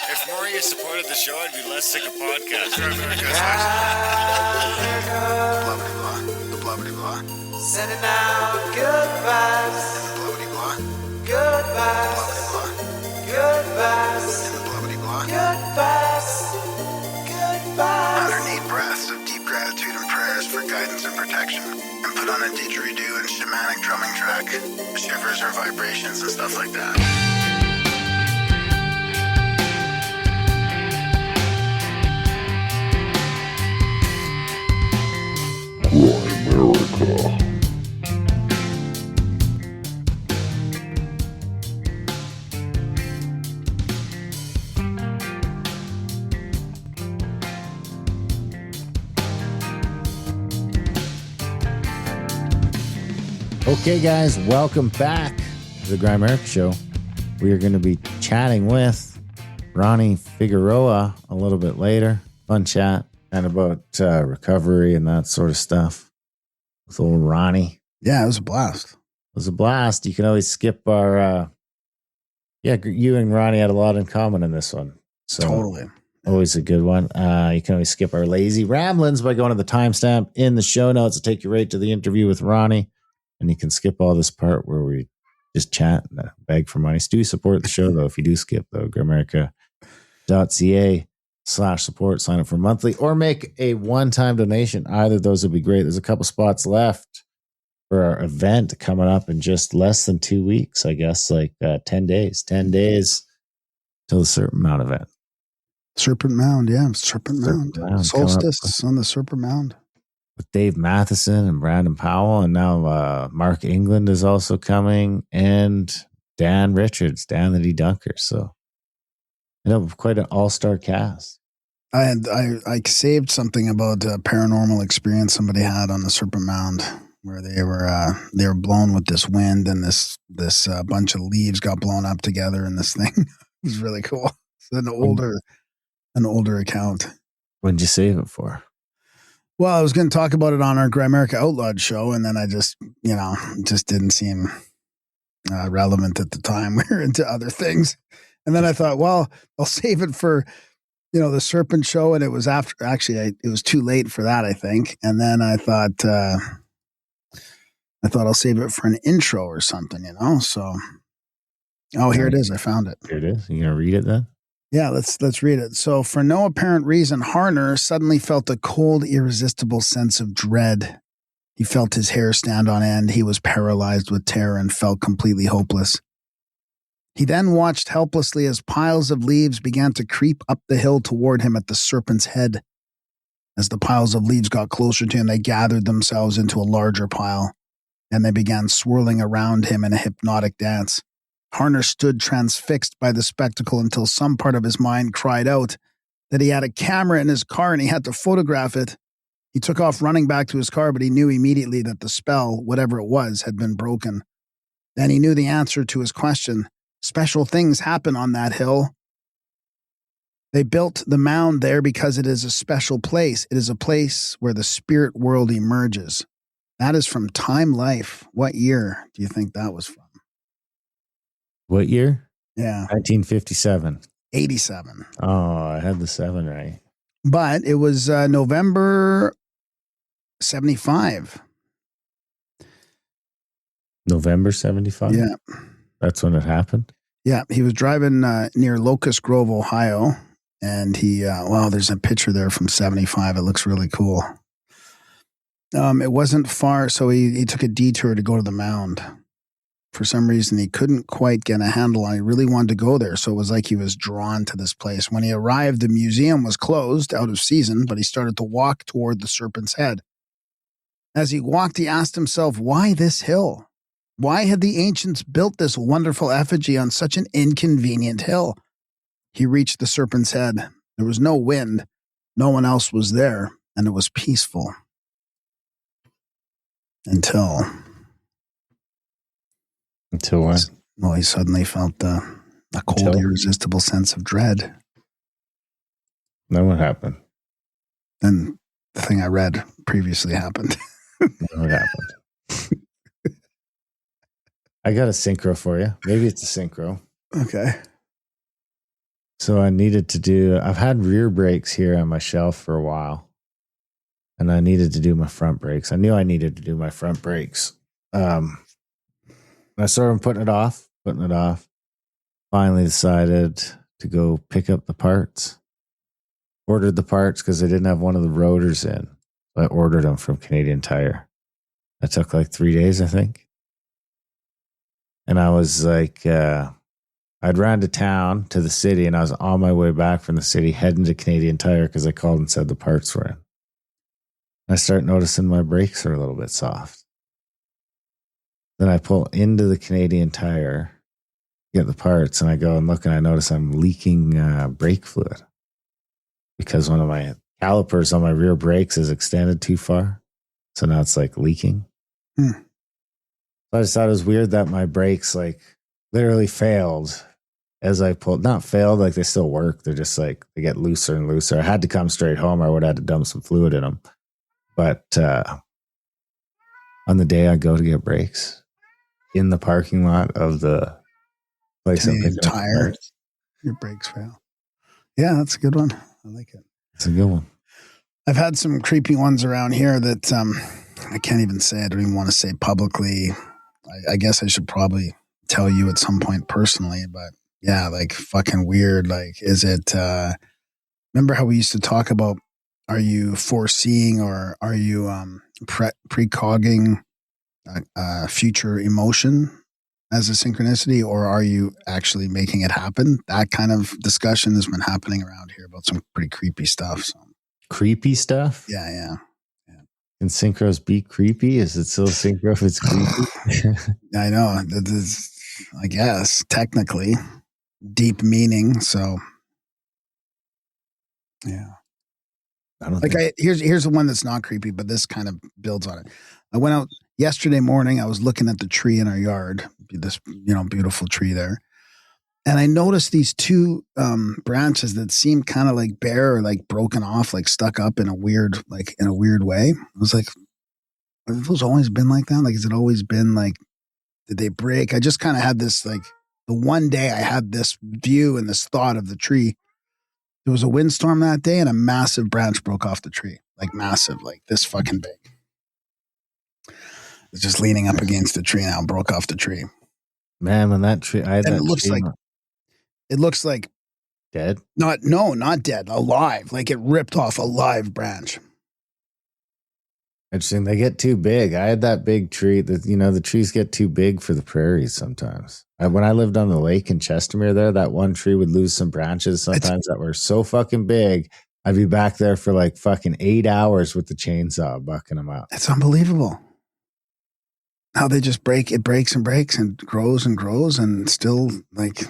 If more of you supported the show, I'd be less sick of podcasts. Blah, blah, blah. Sending out good vibes. Blah, blah, Good vibes. blah. Good vibes. Blah, blah. Good vibes. Good vibes. 108 breaths of deep gratitude and prayers for guidance and protection. And put on a didgeridoo and shamanic drumming track. Shivers or vibrations and stuff like that. Okay, guys, welcome back to the Grimerica Show. We are going to be chatting with Ronnie Figueroa a little bit later. Fun chat and about recovery and that sort of stuff with old Ronnie. Yeah, it was a blast. It was a blast. You can always skip our... you and Ronnie had a lot in common in this one. So Totally. always a good one. You can always skip our lazy ramblings by going to the timestamp in the show notes to take you right to the interview with Ronnie. And you can skip all this part where we just chat and beg for money. Do support the show, though, if you do skip, though. Grimerica.ca/support. Sign up for monthly or make a one-time donation. Either of those would be great. There's a couple spots left for our event coming up in just less than 2 weeks, I guess, like 10 days. 10 days till the Serpent Mound event. Serpent Mound, yeah. Serpent Mound. Solstice on the Serpent Mound. With Dave Matheson and Brandon Powell, and now Mark England is also coming, and Dan Richards, Dan the Dunker. So, quite an all-star cast. I saved something about a paranormal experience somebody had on the Serpent Mound where they were blown with this wind, and this bunch of leaves got blown up together in this thing. It was really cool. It's an older account. What did you save it for? Well, I was going to talk about it on our Grimerica Outlawed show, and then I just didn't seem relevant at the time. We were into other things. And then I thought, well, I'll save it for, the Serpent show. And it was it was too late for that, I think. And then I thought I'll save it for an intro or something, So, here it is. I found it. Here it is. You going to read it then? Yeah, let's read it. So, for no apparent reason, Harner suddenly felt a cold, irresistible sense of dread. He felt his hair stand on end. He was paralyzed with terror and felt completely hopeless. He then watched helplessly as piles of leaves began to creep up the hill toward him at the serpent's head. As the piles of leaves got closer to him, they gathered themselves into a larger pile, and they began swirling around him in a hypnotic dance. Harner stood transfixed by the spectacle until some part of his mind cried out that he had a camera in his car and he had to photograph it. He took off running back to his car, but he knew immediately that the spell, whatever it was, had been broken. Then he knew the answer to his question. Special things happen on that hill. They built the mound there because it is a special place. It is a place where the spirit world emerges. That is from Time Life. What year do you think that was from? What year? Yeah. 1957. 87. Oh, I had the 7 right. But it was November 75. November 75? Yeah. That's when it happened? Yeah. He was driving near Locust Grove, Ohio. And he, there's a picture there from 75. It looks really cool. It wasn't far, so he took a detour to go to the mound. For some reason, he couldn't quite get a handle on it. He really wanted to go there, so it was like he was drawn to this place. When he arrived, the museum was closed, out of season, but he started to walk toward the serpent's head. As he walked, he asked himself, why this hill? Why had the ancients built this wonderful effigy on such an inconvenient hill? He reached the serpent's head. There was no wind. No one else was there, and it was peaceful. Until what? Well, he suddenly felt a cold, irresistible sense of dread. Then what happened? Then the thing I read previously happened. What happened? I got a synchro for you. Maybe it's a synchro. Okay. So I've had rear brakes here on my shelf for a while, and I needed to do my front brakes. I knew I needed to do my front brakes. I sort of putting it off. Finally decided to go pick up the parts. Ordered the parts because they didn't have one of the rotors in. I ordered them from Canadian Tire. That took like 3 days, I think. And I was like, I'd ran to town to the city, and I was on my way back from the city heading to Canadian Tire because I called and said the parts were in. I start noticing my brakes are a little bit soft. Then I pull into the Canadian Tire, get the parts, and I go and look, and I notice I'm leaking brake fluid because one of my calipers on my rear brakes is extended too far. So now it's like leaking. So I just thought it was weird that my brakes like literally failed as I pulled. Not failed, like they still work. They're just like, they get looser and looser. I had to come straight home, or I would have had to dump some fluid in them. But on the day I go to get brakes in the parking lot of the place, Canadian Tire, your brakes fail. Yeah, that's a good one. I like it. It's a good one. I've had some creepy ones around here that I can't even say. I don't even want to say publicly. I guess I should probably tell you at some point personally, but yeah, like fucking weird. Like, is it, remember how we used to talk about, are you foreseeing or are you precogging future emotion as a synchronicity, or are you actually making it happen? That kind of discussion has been happening around here about some pretty creepy stuff. So. Creepy stuff? Yeah. Can synchros be creepy? Is it still synchro if it's creepy? I know. That is, I guess, technically deep meaning. So, yeah. I don't like think here's the one that's not creepy, but this kind of builds on it. I went out yesterday morning. I was looking at the tree in our yard, this beautiful tree there, and I noticed these two branches that seemed kind of like bare or like broken off, like stuck up in a weird way. I was like, have those always been like that? Like, has it always been like, did they break? I just kind of had this, like, the one day I had this view and this thought of the tree. There was a windstorm that day and a massive branch broke off the tree, like massive, like this fucking big. It's just leaning up against the tree now, broke off the tree. Man, when that tree, it looks like dead. Not dead, alive. Like it ripped off a live branch. Interesting. They get too big. I had that big tree that, the trees get too big for the prairies sometimes. When I lived on the lake in Chestermere there, that one tree would lose some branches sometimes that were so fucking big. I'd be back there for like fucking 8 hours with the chainsaw bucking them out. It's unbelievable how they just breaks and breaks and grows and still, like,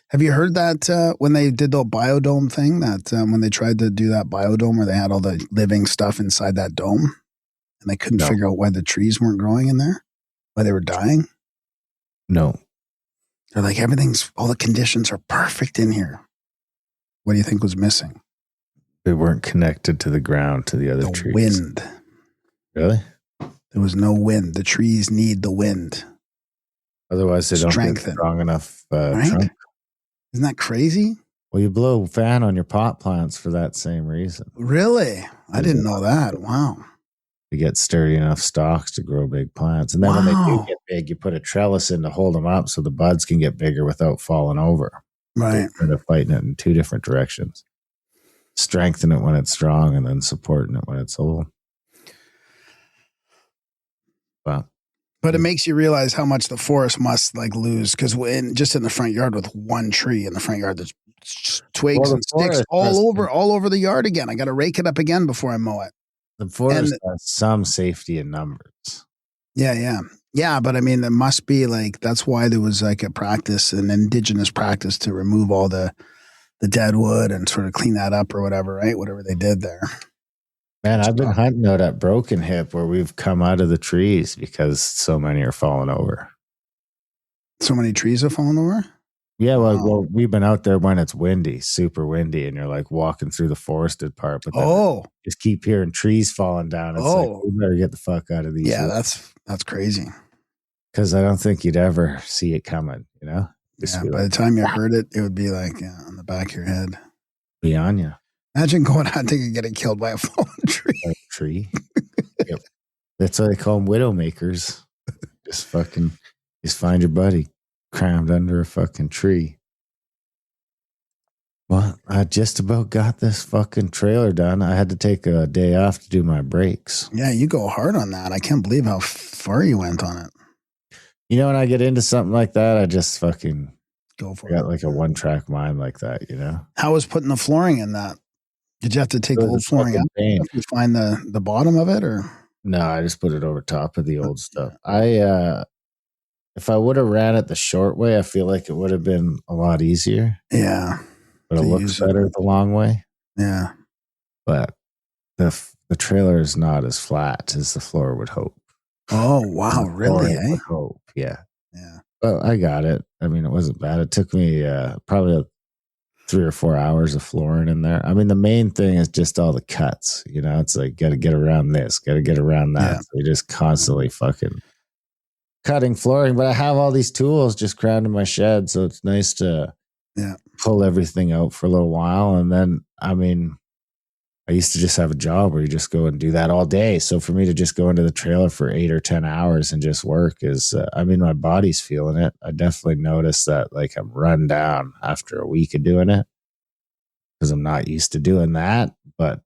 have you heard that when they did the biodome thing, that when they tried to do that biodome where they had all the living stuff inside that dome and they couldn't figure out why the trees weren't growing in there, why they were dying? No. They're like, all the conditions are perfect in here. What do you think was missing? They weren't connected to the ground, to the other trees. Wind. Really? There was no wind. The trees need the wind. Otherwise, they don't get strong enough trunk. Isn't that crazy? Well, you blow a fan on your pot plants for that same reason. Really? I didn't know that. Wow. To get sturdy enough stalks to grow big plants. And then when they do get big, you put a trellis in to hold them up so the buds can get bigger without falling over. Right. They're fighting it in two different directions. Strengthen it when it's strong and then supporting it when it's old. But it makes you realize how much the forest must like lose, because just in the front yard with one tree in the front yard, there's twigs and sticks all over the yard again. I got to rake it up again before I mow it. The forest has some safety in numbers. Yeah. But I mean, there must be like, that's why there was like an indigenous practice to remove all the dead wood and sort of clean that up or whatever, right? Whatever they did there. Man, I've been hunting out at Broken Hip where we've come out of the trees because so many are falling over. So many trees have fallen over? Yeah, well, we've been out there when it's windy, super windy, and you're like walking through the forested part, but then just keep hearing trees falling down. It's like, we better get the fuck out of these. Yeah, that's crazy. Because I don't think you'd ever see it coming, Yeah, by the time you heard it, it would be like on the back of your head. Be on you. Imagine going hunting and getting killed by a fallen tree. Like a tree. Yep. That's why they call them widow makers. Just find your buddy crammed under a fucking tree. Well, I just about got this fucking trailer done. I had to take a day off to do my brakes. Yeah, you go hard on that. I can't believe how far you went on it. You know, when I get into something like that, I just fucking Go for got it. like a one-track mind like that, you know? How was putting the flooring in that? Did you have to take It the was old a flooring fucking out? pain. Did you find the bottom of it, or? No, I just put it over top of the old stuff. If I would have ran it the short way, I feel like it would have been a lot easier. Yeah. But it To looks use it. better the long way. Yeah. But the trailer is not as flat as the floor would hope. Oh, wow. The Really? floor would hope, yeah. Yeah. Well, I got it. I mean, it wasn't bad. It took me probably 3 or 4 hours of flooring in there. I mean, the main thing is just all the cuts. You know, it's like, got to get around this, got to get around that. Yeah. So you're just constantly fucking cutting flooring. But I have all these tools just crammed in my shed. So it's nice to pull everything out for a little while. And then, I mean, I used to just have a job where you just go and do that all day. So for me to just go into the trailer for 8 or 10 hours and just work is, I mean, my body's feeling it. I definitely noticed that like I'm run down after a week of doing it because I'm not used to doing that. But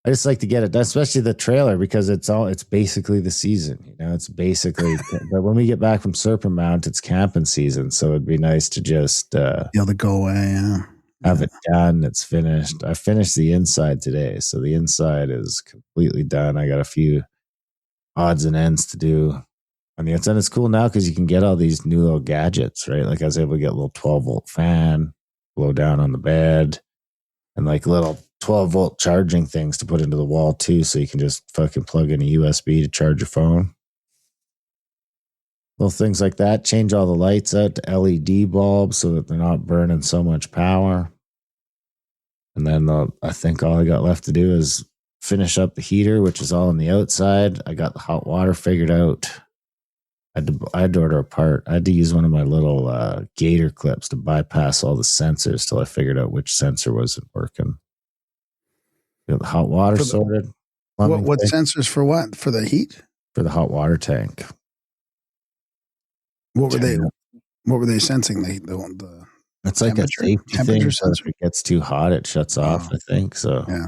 I just like to get it done, especially the trailer, because it's basically the season. You know, it's basically, but when we get back from Serpent Mount, it's camping season. So it'd be nice to just Be able to go away. Yeah. have it done. It's finished. I finished the inside today. So the inside is completely done. I got a few odds and ends to do on the outside. It's cool now because you can get all these new little gadgets, right? Like I was able to get a little 12-volt fan, blow down on the bed, and like little 12-volt charging things to put into the wall too. So you can just fucking plug in a USB to charge your phone. Little things like that. Change all the lights out to LED bulbs so that they're not burning so much power. And then I think all I got left to do is finish up the heater, which is all on the outside. I got the hot water figured out. I had to order a part. I had to use one of my little gator clips to bypass all the sensors till I figured out which sensor wasn't working. Got the hot water sorted. What sensors for what? For the heat? For the hot water tank. What were they sensing? The it's like a safety thing. So if it gets too hot, it shuts off, I think. So yeah.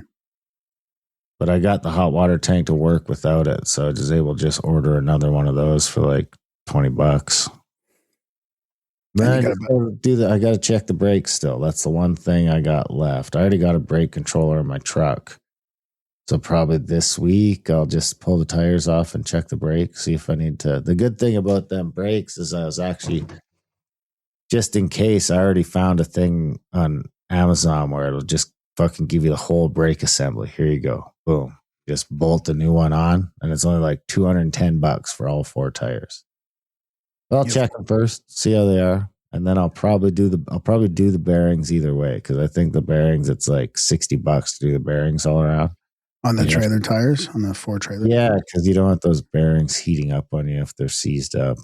But I got the hot water tank to work without it. So I was able to just order another one of those for like $20. Then I got to check the brakes still. That's the one thing I got left. I already got a brake controller in my truck. So probably this week I'll just pull the tires off and check the brakes, see if I need to. The good thing about them brakes is I was actually, just in case, I already found a thing on Amazon where it'll just fucking give you the whole brake assembly. Here you go. Boom. Just bolt the new one on, and it's only like $210 for all 4 tires. But I'll check them first, see how they are, and then I'll probably do the bearings either way, because I think the bearings, it's like $60 to do the bearings all around. On the trailer tires, on the 4 trailer. Yeah, because you don't want those bearings heating up on you if they're seized up.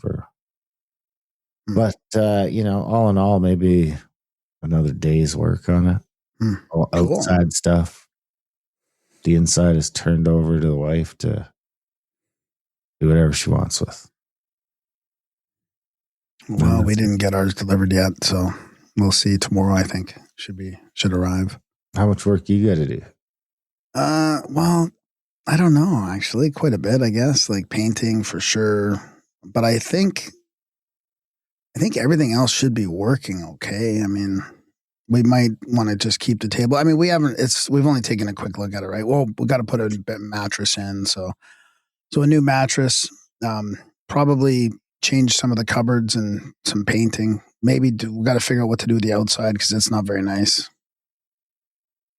But all in all, maybe another day's work on it. All outside stuff. The inside is turned over to the wife to do whatever she wants with. Well, we didn't get ours delivered yet, so we'll see tomorrow. I think should arrive. How much work you got to do? Well, I don't know, actually, quite a bit, I guess, like painting for sure. But I think everything else should be working okay. I mean, we might want to just keep the table. I mean, we've only taken a quick look at it, right? Well, we got to put a mattress in. So a new mattress, probably change some of the cupboards and some painting. Maybe we got to figure out what to do with the outside because it's not very nice.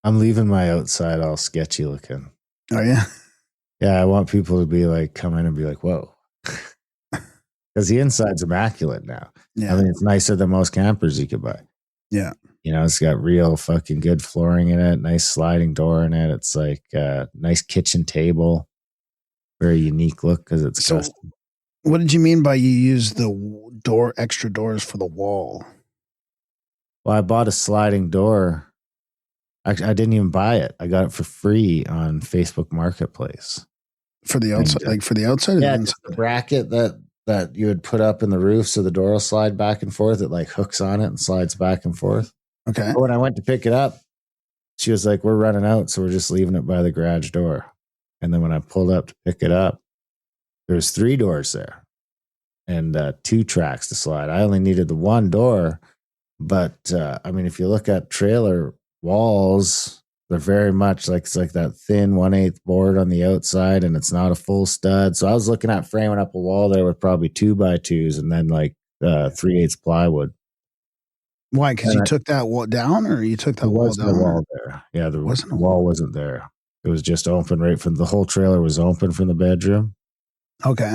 I'm leaving my outside all sketchy looking. Oh, yeah? Yeah, I want people to be like, come in and be like, whoa. Because the inside's immaculate now. Yeah. I mean, it's nicer than most campers you could buy. Yeah. You know, it's got real fucking good flooring in it, nice sliding door in it. It's like a nice kitchen table. Very unique look because it's custom. What did you mean by you use the extra doors for the wall? Well, I bought a sliding door. Actually, I didn't even buy it. I got it for free on Facebook Marketplace. For the outside, And, like for the outside or Yeah, the just inside? a bracket that you would put up in the roof so the door will slide back and forth. It like hooks on it and slides back and forth. Okay. But when I went to pick it up, she was like, "We're running out, so we're just leaving it by the garage door." And then when I pulled up to pick it up, there's 3 doors there and 2 tracks to slide. I only needed the 1 door, but I mean, if you look at trailer walls, they're very much like it's like that thin 1/8 board on the outside, and it's not a full stud. So I was looking at framing up a wall there with probably 2x2s and then like 3/8 plywood. Why? Because And you I- took that wall down, or you took that There wall wasn't down? a wall there. Yeah, the Wasn't a wall wasn't there. It was just open right from the whole trailer was open from the bedroom, Okay.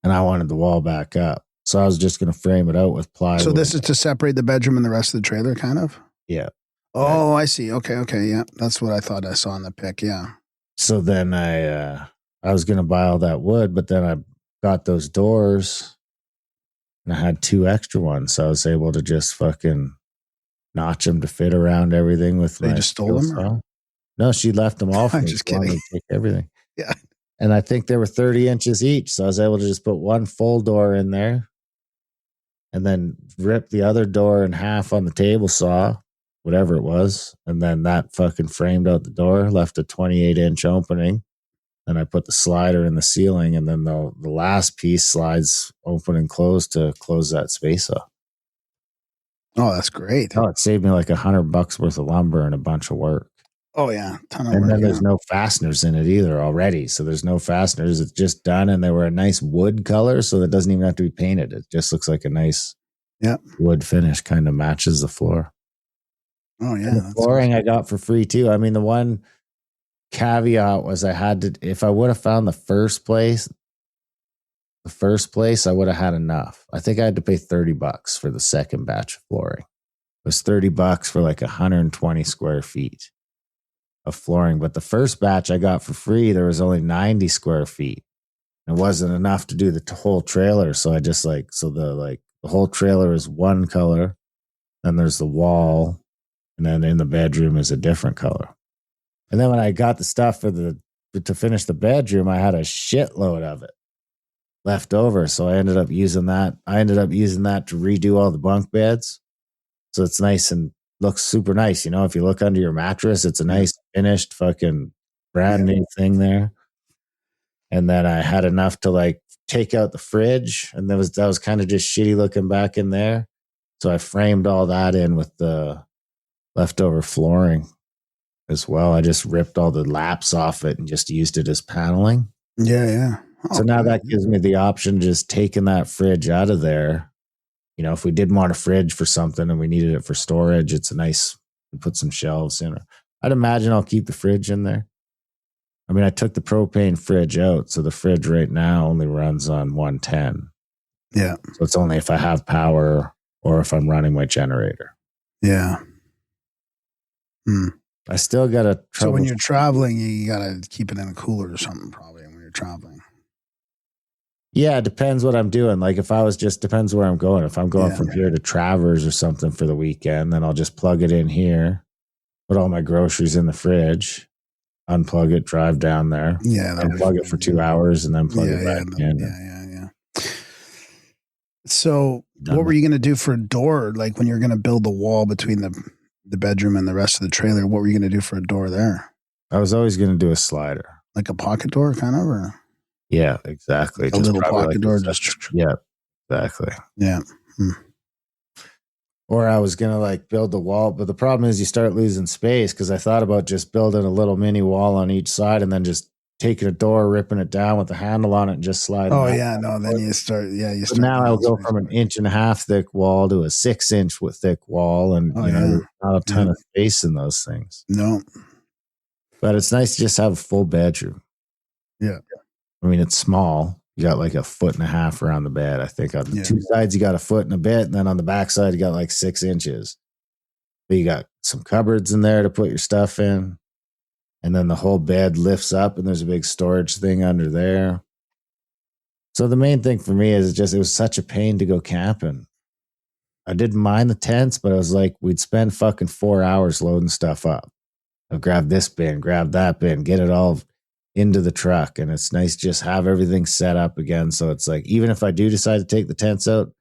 and I wanted the wall back up. So I was just going to frame it out with plywood. So this is to separate the bedroom and the rest of the trailer, kind of? Yeah. Oh, I see. Okay. Yeah. That's what I thought I saw in the pic. Yeah. So then I was going to buy all that wood, but then I got those doors and I had 2 extra ones. So I was able to just fucking notch them to fit around everything with They my just stole them, or- saw. No, she left them all for I'm me. just She wanted kidding. me to take everything. Yeah. And I think they were 30 inches each. So I was able to just put 1 full door in there and then rip the other door in half on the table saw, whatever it was. And then that fucking framed out the door, left a 28-inch opening. Then I put the slider in the ceiling, and then the last piece slides open and close to close that space up. Oh, that's great. Oh, it saved me like $100 worth of lumber and a bunch of work. Oh, yeah. Ton of And work. then there's Yeah. no fasteners in it either already. So there's no fasteners. It's just done, and they were a nice wood color, so it doesn't even have to be painted. It just looks like a nice wood finish, kind of matches the floor. Oh, yeah. And the that's flooring I got for free too. I mean, the one caveat was I had to, if I would have found the first place, I would have had enough. I think I had to pay $30 for the second batch of flooring. It was $30 for like 120 square feet of flooring. But the first batch I got for free, there was only 90 square feet. It wasn't enough to do the whole trailer. So I just the whole trailer is one color. Then there's the wall. And then in the bedroom is a different color. And then when I got the stuff to finish the bedroom, I had a shitload of it left over. So I ended up using that. To redo all the bunk beds. So it's nice and looks super nice. You know, if you look under your mattress, it's a nice finished fucking brand new thing there. And then I had enough to like take out the fridge, and that was kind of just shitty looking back in there. So I framed all that in with the leftover flooring as well. I just ripped all the laps off it and just used it as paneling. Yeah. So now that gives me the option just taking that fridge out of there. You know, if we did want a fridge for something and we needed it for storage, it's a nice, put some shelves in. I'd imagine I'll keep the fridge in there. I mean, I took the propane fridge out, so the fridge right now only runs on 110. Yeah. So it's only if I have power or if I'm running my generator. Yeah. I still got to. So when you're traveling, you got to keep it in a cooler or something, probably, when you're traveling. Yeah, it depends what I'm doing. Like if I was depends where I'm going. If I'm going from here to Travers or something for the weekend, then I'll just plug it in here, put all my groceries in the fridge, unplug it, drive down there. Yeah. Unplug it for 2 hours and then plug it back in. Yeah. So what were you going to do for a door? Like when you're going to build the wall between the bedroom and the rest of the trailer, what were you going to do for a door there? I was always going to do a slider. Like a pocket door kind of, or? Yeah, exactly. A little pocket door. Yeah, exactly. Yeah. Or I was going to like build the wall. But the problem is you start losing space, because I thought about just building a little mini wall on each side and then just taking a door, ripping it down with a handle on it and just sliding. Oh, yeah. No, then you start. But now I'll go from an 1.5 inch thick wall to a 6 inch thick wall. And, there's not a ton of space in those things. No. But it's nice to just have a full bedroom. Yeah. I mean, it's small. You got like 1.5 feet around the bed. I think on the two sides, you got 1 foot and a bit. And then on the back side, you got like 6 inches. But you got some cupboards in there to put your stuff in. And then the whole bed lifts up and there's a big storage thing under there. So the main thing for me is it was such a pain to go camping. I didn't mind the tents, but it was like we'd spend fucking 4 hours loading stuff up. I'll grab this bin, grab that bin, get it all into the truck. And it's nice to just have everything set up again. So it's like, even if I do decide to take the tents out,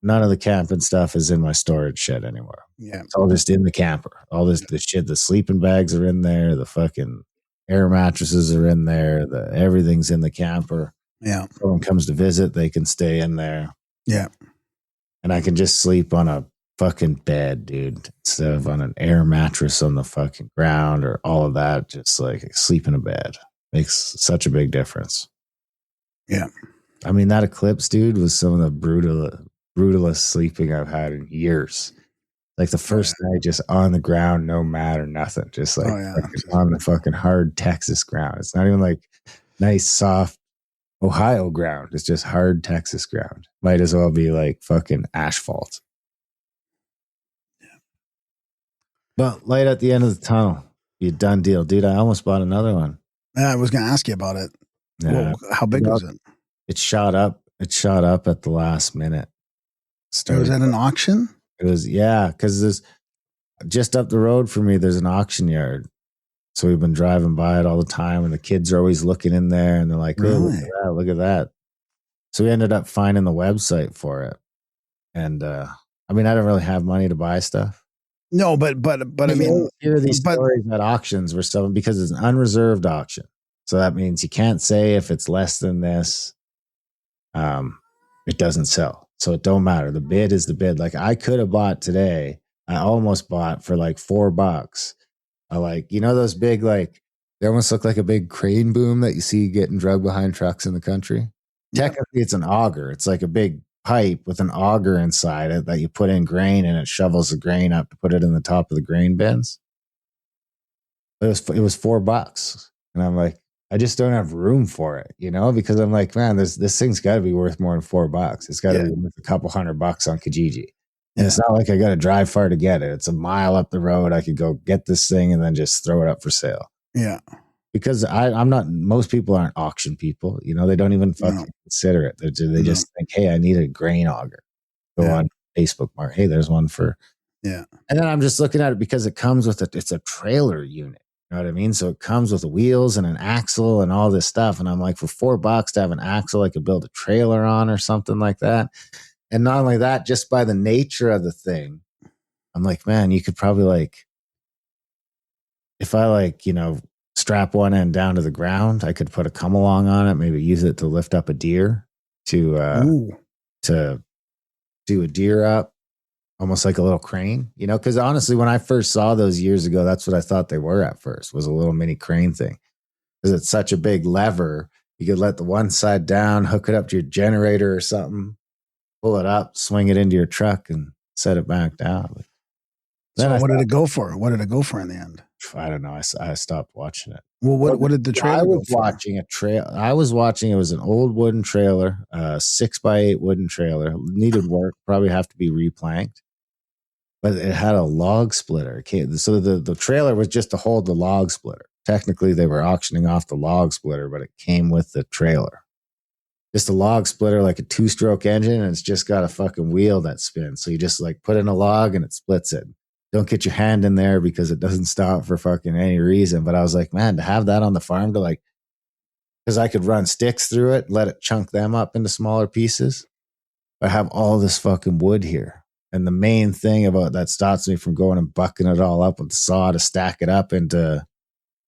none of the camping stuff is in my storage shed anymore. Yeah. It's all just in the camper. All this, the shit, the sleeping bags are in there. The fucking air mattresses are in there. Everything's in the camper. Yeah. If someone comes to visit, they can stay in there. Yeah. And I can just sleep on a fucking bed, dude, instead of on an air mattress on the fucking ground or all of that. Just like sleep in a bed makes such a big difference. Yeah. I mean, that eclipse, dude, was some of the brutalest sleeping I've had in years. Like the first night, just on the ground, no mat or nothing, just like on the fucking hard Texas ground. It's not even like nice, soft Ohio ground. It's just hard Texas ground. Might as well be like fucking asphalt. Yeah. But light at the end of the tunnel. You done deal, dude. I almost bought another one. Yeah, I was going to ask you about it. Yeah. Whoa, how big was it? It shot up. It shot up at the last minute. Was that an auction? It was, yeah, because there's just up the road from me, there's an auction yard. So we've been driving by it all the time, and the kids are always looking in there, and they're like, "Oh, really? look at that!" So we ended up finding the website for it, and I mean, I don't really have money to buy stuff. No, but I mean, hear these stories at auctions where someone, because it's an unreserved auction, so that means you can't say if it's less than this, it doesn't sell. So it don't matter. The bid is the bid. Like I could have bought today. I almost bought for like $4. I like, you know, those big, like, they almost look like a big crane boom that you see getting dragged behind trucks in the country. Yeah. Technically, it's an auger. It's like a big pipe with an auger inside it that you put in grain, and it shovels the grain up to put it in the top of the grain bins. It was $4. And I'm like, I just don't have room for it, you know, because I'm like, man, this thing's got to be worth more than $4. It's got to be worth a couple $100 on Kijiji. And it's not like I got to drive far to get it. It's a mile up the road. I could go get this thing and then just throw it up for sale. Yeah. Because I'm not, most people aren't auction people. You know, they don't even fucking consider it. They just think, hey, I need a grain auger. Go on Facebook Mark. Hey, there's one for. Yeah. And then I'm just looking at it because it comes with it's a trailer unit. You know what I mean? So it comes with wheels and an axle and all this stuff. And I'm like, for $4 to have an axle, I could build a trailer on or something like that. And not only that, just by the nature of the thing, I'm like, man, you could probably like, if I like, you know, strap one end down to the ground, I could put a come along on it, maybe use it to lift up a deer to do a deer up, almost like a little crane, you know, because honestly, when I first saw those years ago, that's what I thought they were at first, was a little mini crane thing. Because it's such a big lever, you could let the one side down, hook it up to your generator or something, pull it up, swing it into your truck, and set it back down. So what did it go for? What did it go for in the end? I don't know. I stopped watching it. Well, what did the trailer go for? I was watching, it was an old wooden trailer, 6x8 wooden trailer. Needed work, probably have to be replanked. But it had a log splitter. So the trailer was just to hold the log splitter. Technically, they were auctioning off the log splitter, but it came with the trailer. Just a log splitter, like a 2-stroke engine, and it's just got a fucking wheel that spins. So you just like put in a log and it splits it. Don't get your hand in there because it doesn't stop for fucking any reason. But I was like, man, to have that on the farm, to like, because I could run sticks through it, let it chunk them up into smaller pieces. I have all this fucking wood here. And the main thing about that stops me from going and bucking it all up with the saw to stack it up into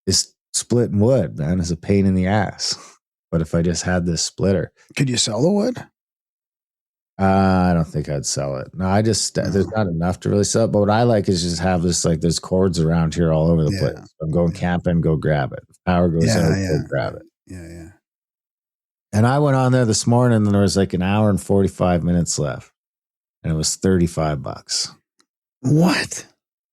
this splitting wood, man, is a pain in the ass. But if I just had this splitter. Could you sell the wood? I don't think I'd sell it. No, there's not enough to really sell it. But what I like is just have this, like, there's cords around here all over the place. If I'm going camping, go grab it. If power goes out, go grab it. Yeah. And I went on there this morning and there was like an hour and 45 minutes left. And it was $35. What?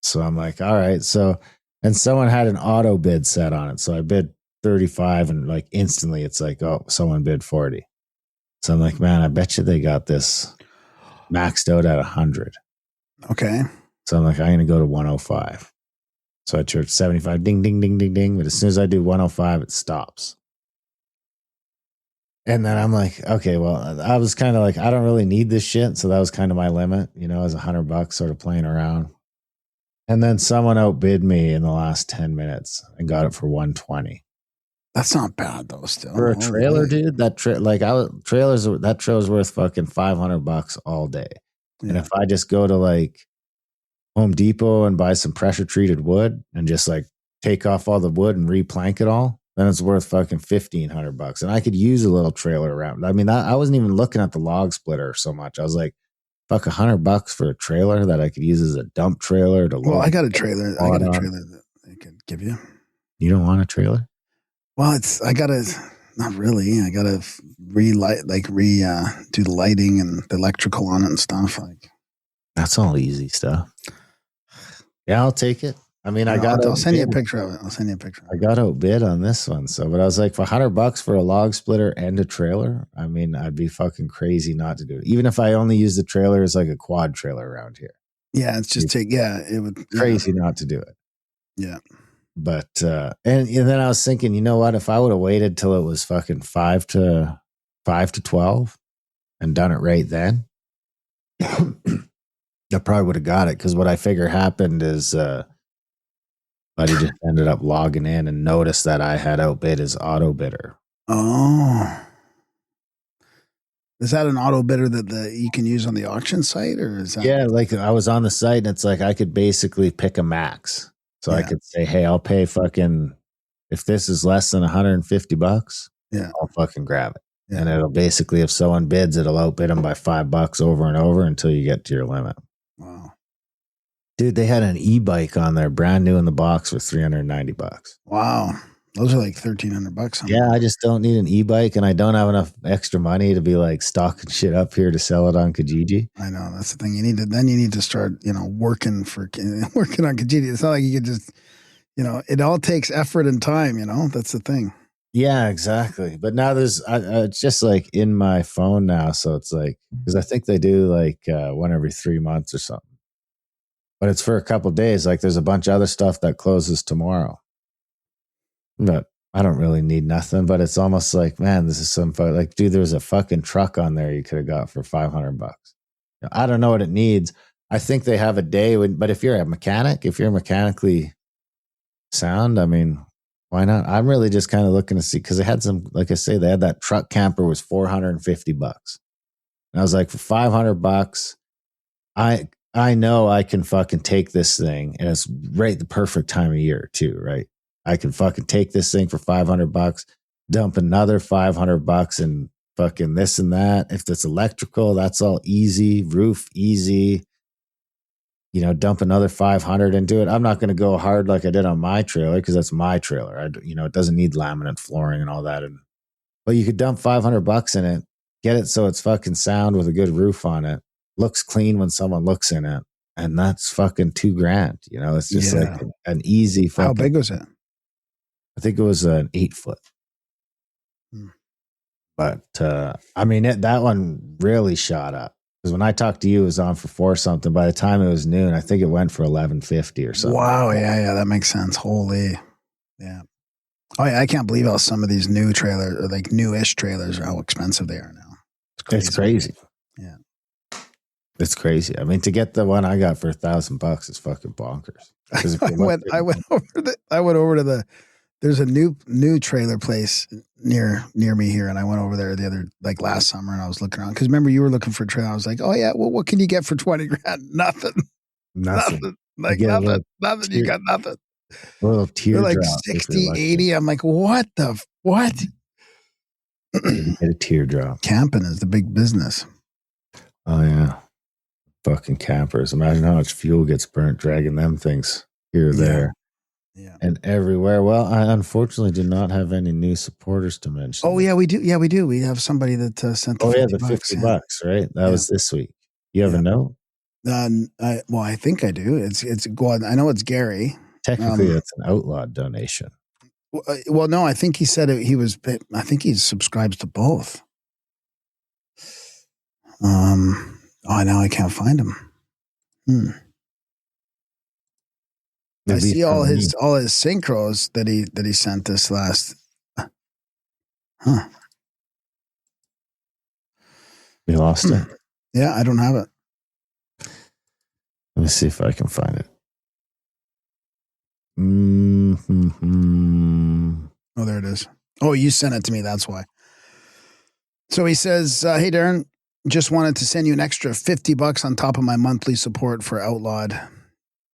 So I'm like, all right. So, and someone had an auto bid set on it. So I bid 35 and like instantly it's like, oh, someone bid 40. So I'm like, man, I bet you they got this maxed out at 100. Okay. So I'm like, I'm going to go to 105. So I charge 75, ding, ding, ding, ding, ding. But as soon as I do 105, it stops. And then I'm like, okay, well, I was kind of like, I don't really need this shit. So that was kind of my limit, you know, as $100 sort of playing around. And then someone outbid me in the last 10 minutes and got it for 120 That's not bad though. Still for a Holy trailer, moly. dude. That trailer's worth fucking $500 all day. And Yeah. if I just go to like Home Depot and buy some pressure treated wood and just like take off all the wood and replank it all, then it's worth fucking $1,500. And I could use a little trailer around. I mean, I wasn't even looking at the log splitter so much. I was like, fuck, $100 for a trailer that I could use as a dump trailer to Well, load. I got a trailer. I got a on. trailer that I could give you. You don't want a trailer? Well, I gotta, not really. I gotta do the lighting and the electrical on it and stuff. Like, That's all easy stuff. Yeah, I'll take it. I mean, I'll send you a picture of it. I got outbid on this one. So, but I was like, for $100 for a log splitter and a trailer, I mean, I'd be fucking crazy not to do it. Even if I only use the trailer as like a quad trailer around here. Yeah, it's just it would Crazy not to do it. Yeah. But, and then I was thinking, you know what? If I would have waited till it was fucking 5 to 12 and done it right then, I probably would have got it. Cause what I figure happened is, buddy just ended up logging in and noticed that I had outbid his auto bidder. Oh. Is that an auto bidder that you can use on the auction site, or is that? Yeah, like I was on the site and it's like I could basically pick a max. So I could say, hey, I'll pay fucking, if this is less than $150, I'll fucking grab it. Yeah. And it'll basically, if someone bids, it'll outbid them by $5 over and over until you get to your limit. Wow. Dude, they had an e-bike on there, brand new in the box for $390. Wow. Those are like $1,300. Yeah, I just don't need an e-bike, and I don't have enough extra money to be like stocking shit up here to sell it on Kijiji. I know, that's the thing. You need to start, working on Kijiji. It's not like you could just, it all takes effort and time. That's the thing. Yeah, exactly. But now it's just like in my phone now, so it's like, because I think they do like one every 3 months or something. But it's for a couple of days. Like there's a bunch of other stuff that closes tomorrow. But I don't really need nothing. But it's almost like, man, this is some fun. Like, dude, there's a fucking truck on there you could have got for $500. I don't know what it needs. I think they have a day but if you're a mechanic, if you're mechanically sound, I mean, why not? I'm really just kind of looking to see, because they had some, like I say, they had that truck camper was $450. And I was like, for $500, I know I can fucking take this thing, and it's right the perfect time of year too, right? I can fucking take this thing for $500, dump another $500 and fucking this and that. If it's electrical, that's all easy. Roof, easy. Dump another 500 into it. I'm not going to go hard like I did on my trailer, because that's my trailer. It doesn't need laminate flooring and all that. But you could dump $500 in it, get it so it's fucking sound with a good roof on it, looks clean when someone looks in it, and that's fucking $2,000. It's just like an easy fucking. How big was it? I think it was an 8 foot. But I mean, that one really shot up, because when I talked to you, it was on for 4 something. By the time it was noon, I think it went for $11.50 or something. Wow, yeah, that makes sense. Holy, yeah. Oh yeah, I can't believe how some of these new trailers, or like newish trailers, are how expensive they are now. It's crazy. Yeah, it's crazy. I mean, to get the one I got for $1,000 is fucking bonkers. I went over to the. There's a new trailer place near me here, and I went over there last summer, and I was looking around, because remember you were looking for a trailer. I was like, oh yeah, well, what can you get for $20,000? Nothing. Like nothing. You got nothing. A little teardrop. They're like 60, 80. I'm like, what? Get a teardrop. Camping is the big business. Oh yeah, fucking campers. Imagine how much fuel gets burnt dragging them things here or there. Yeah. And everywhere. Well, I unfortunately do not have any new supporters to mention. Oh yeah, we do. Yeah, we do. We have somebody that sent. The $50, right? That was this week. You have a note? I think I do. It's well, I know it's Gary. Technically, it's an outlawed donation. Well, no, I think he said he was. I think he subscribes to both. Now I can't find him. I see all his synchros that he sent us last. Huh. We lost it. Yeah, I don't have it. Let me see if I can find it. Mm-hmm. Oh, there it is. Oh, you sent it to me. That's why. So he says, hey, Darren, just wanted to send you an extra $50 on top of my monthly support for Outlawed.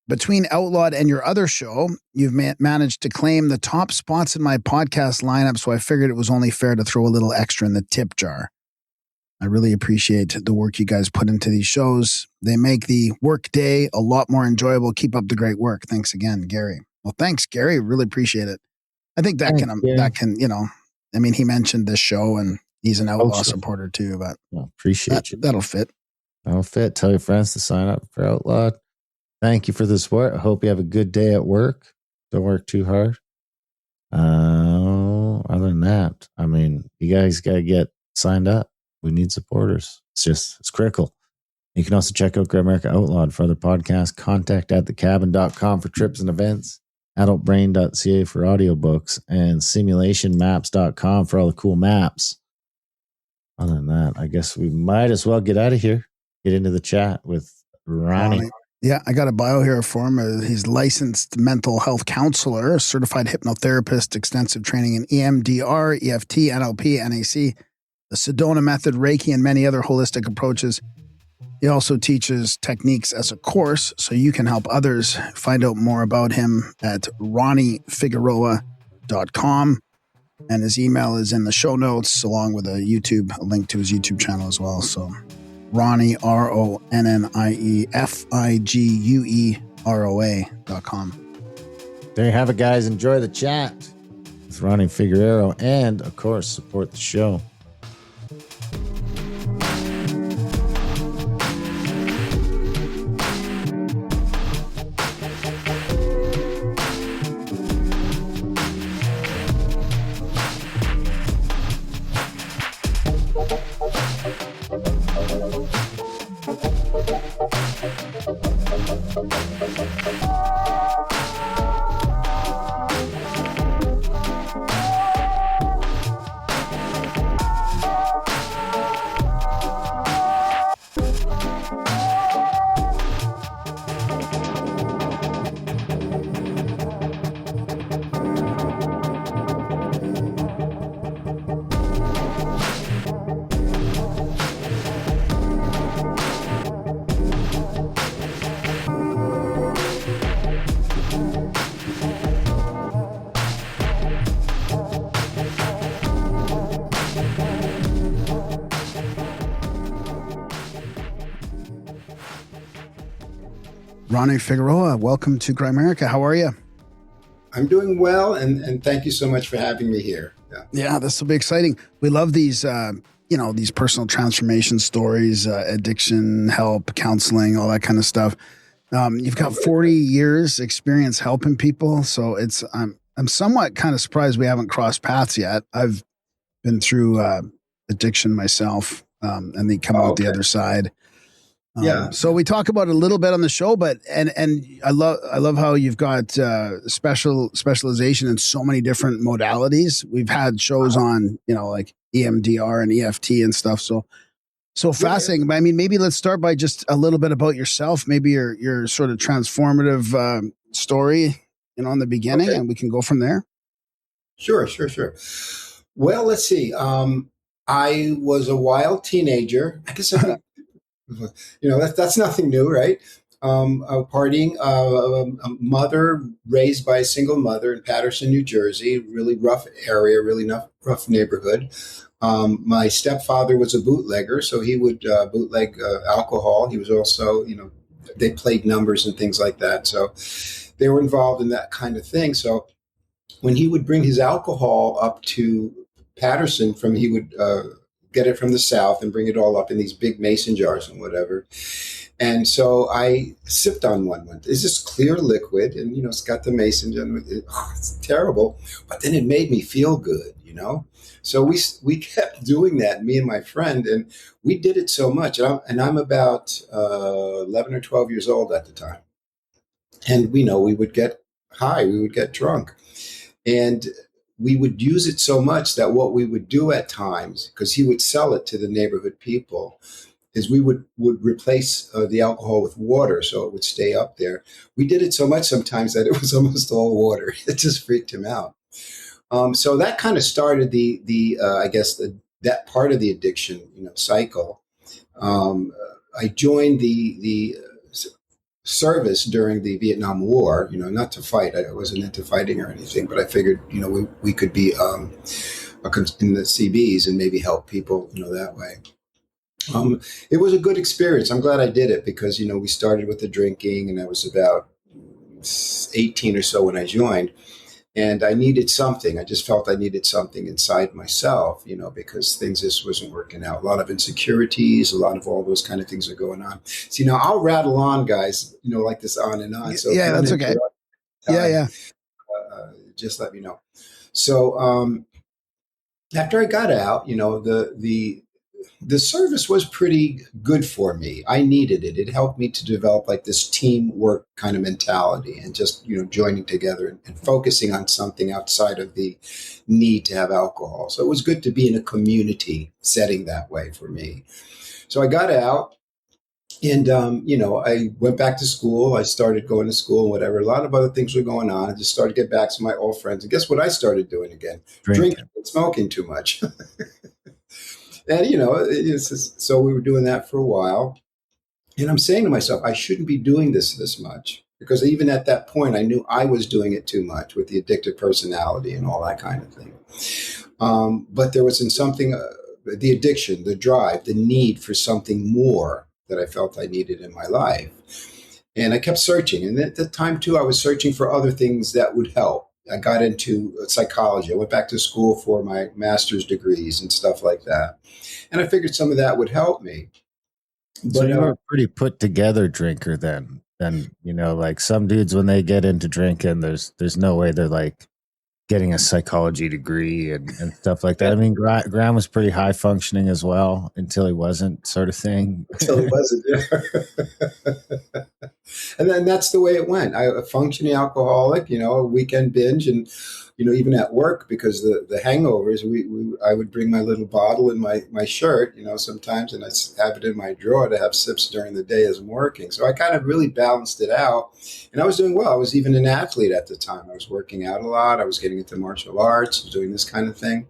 Between Outlawed and your other show, you've managed to claim the top spots in my podcast lineup, so I figured it was only fair to throw a little extra in the tip jar. I really appreciate the work you guys put into these shows. They make the work day a lot more enjoyable. Keep up the great work. Thanks again, Gary. Well, thanks, Gary. Really appreciate it. I think that I mean, he mentioned this show and he's an Outlaw supporter too, but appreciate you. That'll fit. That'll fit. Tell your friends to sign up for Outlawed. Thank you for the support. I hope you have a good day at work. Don't work too hard. Other than that, I mean, you guys got to get signed up. We need supporters. It's critical. You can also check out Great America Outlawed for other podcasts. Contact at thecabin.com for trips and events. Adultbrain.ca for audiobooks. And simulationmaps.com for all the cool maps. Other than that, I guess we might as well get out of here. Get into the chat with Ronnie. Yeah, I got a bio here for him. He's licensed mental health counselor, certified hypnotherapist, extensive training in EMDR, EFT, NLP, NAC, the Sedona method, Reiki, and many other holistic approaches. He also teaches techniques as a course, so you can help others. Find out more about him at RonnieFigueroa.com. And his email is in the show notes, along with a link to his YouTube channel as well. So Ronnie, RonnieFigueroa.com. There you have it, guys. Enjoy the chat with Ronnie Figueroa, and of course, support the show. Ronnie Figueroa, welcome to Great America. How are you? I'm doing well, and thank you so much for having me here. Yeah, this will be exciting. We love these, these personal transformation stories, addiction, help, counseling, all that kind of stuff. You've got 40 years experience helping people, so I'm somewhat kind of surprised we haven't crossed paths yet. I've been through addiction myself, and they come out the other side. So we talk about it a little bit on the show, but and I love how you've got specialization in so many different modalities. We've had shows on, like EMDR and EFT and stuff. So fascinating. But I mean, maybe let's start by just a little bit about yourself, maybe your sort of transformative story, in the beginning, and we can go from there. Sure. Well, let's see. I was a wild teenager. I guess that's nothing new, right? Partying, a mother raised by a single mother in Paterson, New Jersey, really rough area, really rough neighborhood. My stepfather was a bootlegger, so he would bootleg alcohol. He was also, they played numbers and things like that. So they were involved in that kind of thing. So when he would bring his alcohol up to Paterson, he would get it from the South and bring it all up in these big mason jars and whatever. And so I sipped on one. It's this clear liquid, and it's got the mason jar. It's terrible, but then it made me feel good, So we kept doing that, me and my friend, and we did it so much. And I'm about 11 or 12 years old at the time, and we would get high, we would get drunk, and we would use it so much that what we would do at times, because he would sell it to the neighborhood people, is we would replace the alcohol with water so it would stay up there. We did it so much sometimes that it was almost all water. It just freaked him out. So that kind of started that part of the addiction, cycle. I joined the service during the Vietnam War, not to fight. I wasn't into fighting or anything, but I figured, we could be in the CBs and maybe help people, that way. It was a good experience. I'm glad I did it because, we started with the drinking and I was about 18 or so when I joined. And I needed something. I just felt I needed something inside myself, because things just wasn't working out. A lot of insecurities, a lot of all those kind of things are going on. So, I'll rattle on, guys, like this on and on. So yeah, that's okay. Yeah. Just let me know. So after I got out, the service was pretty good for me. I needed it. It helped me to develop like this teamwork kind of mentality and just, joining together and focusing on something outside of the need to have alcohol. So it was good to be in a community setting that way for me. So I got out and, I went back to school. I started going to school and whatever. A lot of other things were going on. I just started to get back to my old friends. And guess what I started doing again? Drinking and smoking too much. And, so we were doing that for a while. And I'm saying to myself, I shouldn't be doing this much. Because even at that point, I knew I was doing it too much with the addictive personality and all that kind of thing. But there was in something, the addiction, the drive, the need for something more that I felt I needed in my life. And I kept searching. And at the time, too, I was searching for other things that would help. I got into psychology. I went back to school for my master's degrees and stuff like that. And I figured some of that would help me. But so you were a pretty put together drinker then. And, like some dudes, when they get into drinking, there's no way they're like getting a psychology degree and stuff like that. I mean, Graham was pretty high functioning as well until he wasn't, sort of thing. Until he wasn't, yeah. And then that's the way it went. A functioning alcoholic, a weekend binge, and even at work, because the hangovers, I would bring my little bottle in my shirt, sometimes, and I have it in my drawer to have sips during the day as I'm working. So I kind of really balanced it out, and I was doing well. I was even an athlete at the time. I was working out a lot. I was getting into martial arts, doing this kind of thing,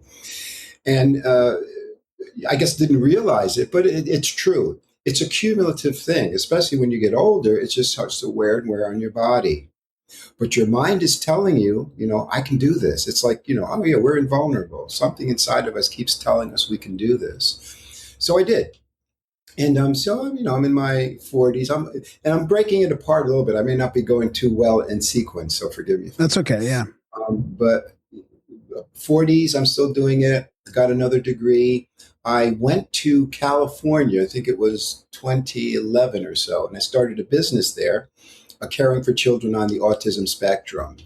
and I guess didn't realize it, but it's true. It's a cumulative thing, especially when you get older. It just starts to wear on your body. But your mind is telling you, I can do this. It's like, oh yeah, we're invulnerable. Something inside of us keeps telling us we can do this. So I did. And so, I'm in my 40s. I'm breaking it apart a little bit. I may not be going too well in sequence, so forgive me. That's okay, yeah. But 40s, I'm still doing it. Got another degree. I went to California, I think it was 2011 or so, and I started a business there, caring for children on the autism spectrum.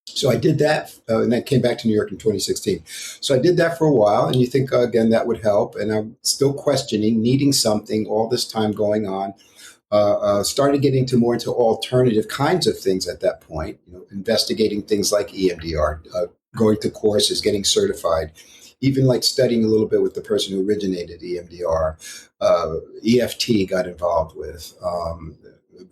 So I did that, and I came back to New York in 2016. So I did that for a while, and you think, again, that would help. And I'm still questioning, needing something, all this time going on. Started getting more into alternative kinds of things at that point, investigating things like EMDR, going to courses, getting certified, even like studying a little bit with the person who originated EMDR, EFT got involved with,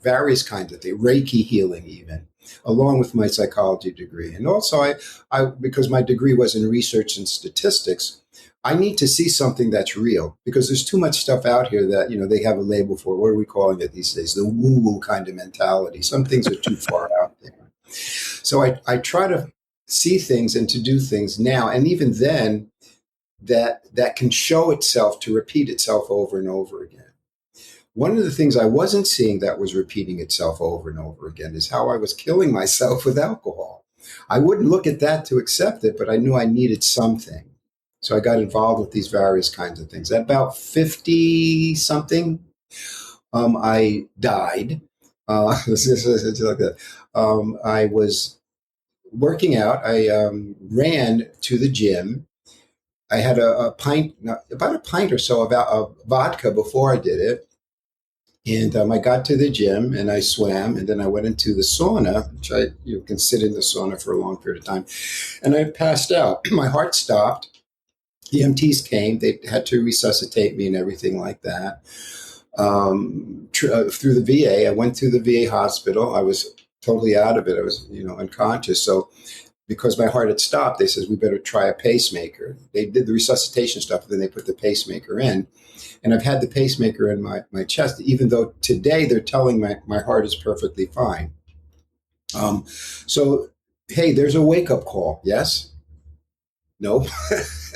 various kinds of things, Reiki healing even, along with my psychology degree. And also I because my degree was in research and statistics, I need to see something that's real, because there's too much stuff out here that, they have a label for. What are we calling it these days? The woo-woo kind of mentality. Some things are too far out there. So I try to see things and to do things now. And even then, that can show itself to repeat itself over and over again. One of the things I wasn't seeing that was repeating itself over and over again is how I was killing myself with alcohol. I wouldn't look at that to accept it, but I knew I needed something. So I got involved with these various kinds of things. At about 50 something, I died. It's like that. I was working out. I ran to the gym. I had about a pint or so of vodka before I did it. And I got to the gym and I swam, and then I went into the sauna, which I can sit in the sauna for a long period of time, and I passed out. My heart stopped. The EMTs came. They had to resuscitate me and everything like that. Through the VA, I went through the VA hospital. I was totally out of it. I was, unconscious. So because my heart had stopped, they said, we better try a pacemaker. They did the resuscitation stuff, and then they put the pacemaker in. And I've had the pacemaker in my chest, even though today they're telling my heart is perfectly fine. So, hey, there's a wake-up call. Yes? No,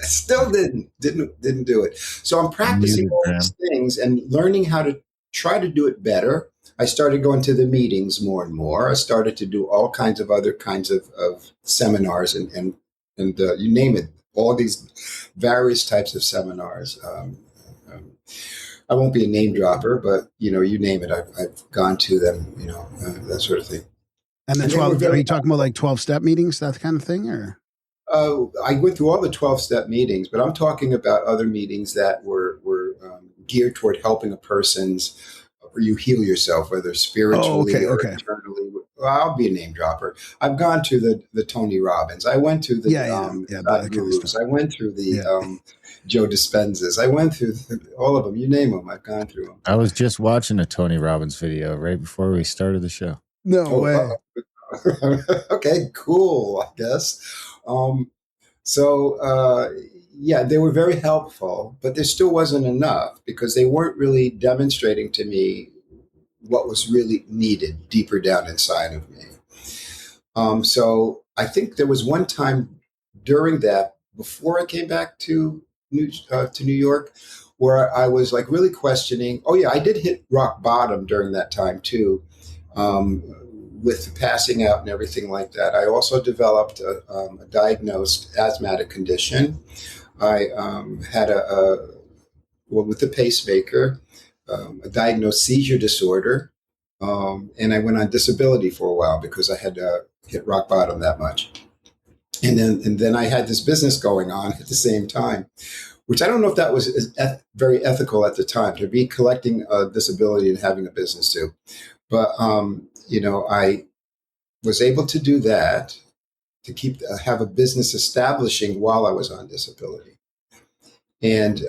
still didn't do it. So I'm practicing all these things and learning how to try to do it better. I started going to the meetings more and more. I started to do all kinds of other kinds of seminars and you name it, all these various types of seminars. I won't be a name dropper, but you name it. I've gone to them, that sort of thing. And the 12, are you talking about like 12-step meetings, that kind of thing, or? I went through all the 12-step meetings, but I'm talking about other meetings that were geared toward helping a person's, or you heal yourself, whether spiritually or internally. Well, I'll be a name dropper. I've gone to the Tony Robbins. I went to the Gurus. I went through the Joe Dispenzas. I went through all of them. You name them, I've gone through them. I was just watching a Tony Robbins video right before we started the show. No way. Okay, cool, I guess. They were very helpful, but there still wasn't enough because they weren't really demonstrating to me what was really needed deeper down inside of me. So I think there was one time during that, before I came back to New York, where I was like really questioning. Oh yeah, I did hit rock bottom during that time too. With passing out and everything like that. I also developed a diagnosed asthmatic condition. I had with the pacemaker, a diagnosed seizure disorder, and I went on disability for a while because I had hit rock bottom that much. And then I had this business going on at the same time, which I don't know if that was very ethical at the time, to be collecting a disability and having a business too. But I was able to do that to have a business establishing while I was on disability. And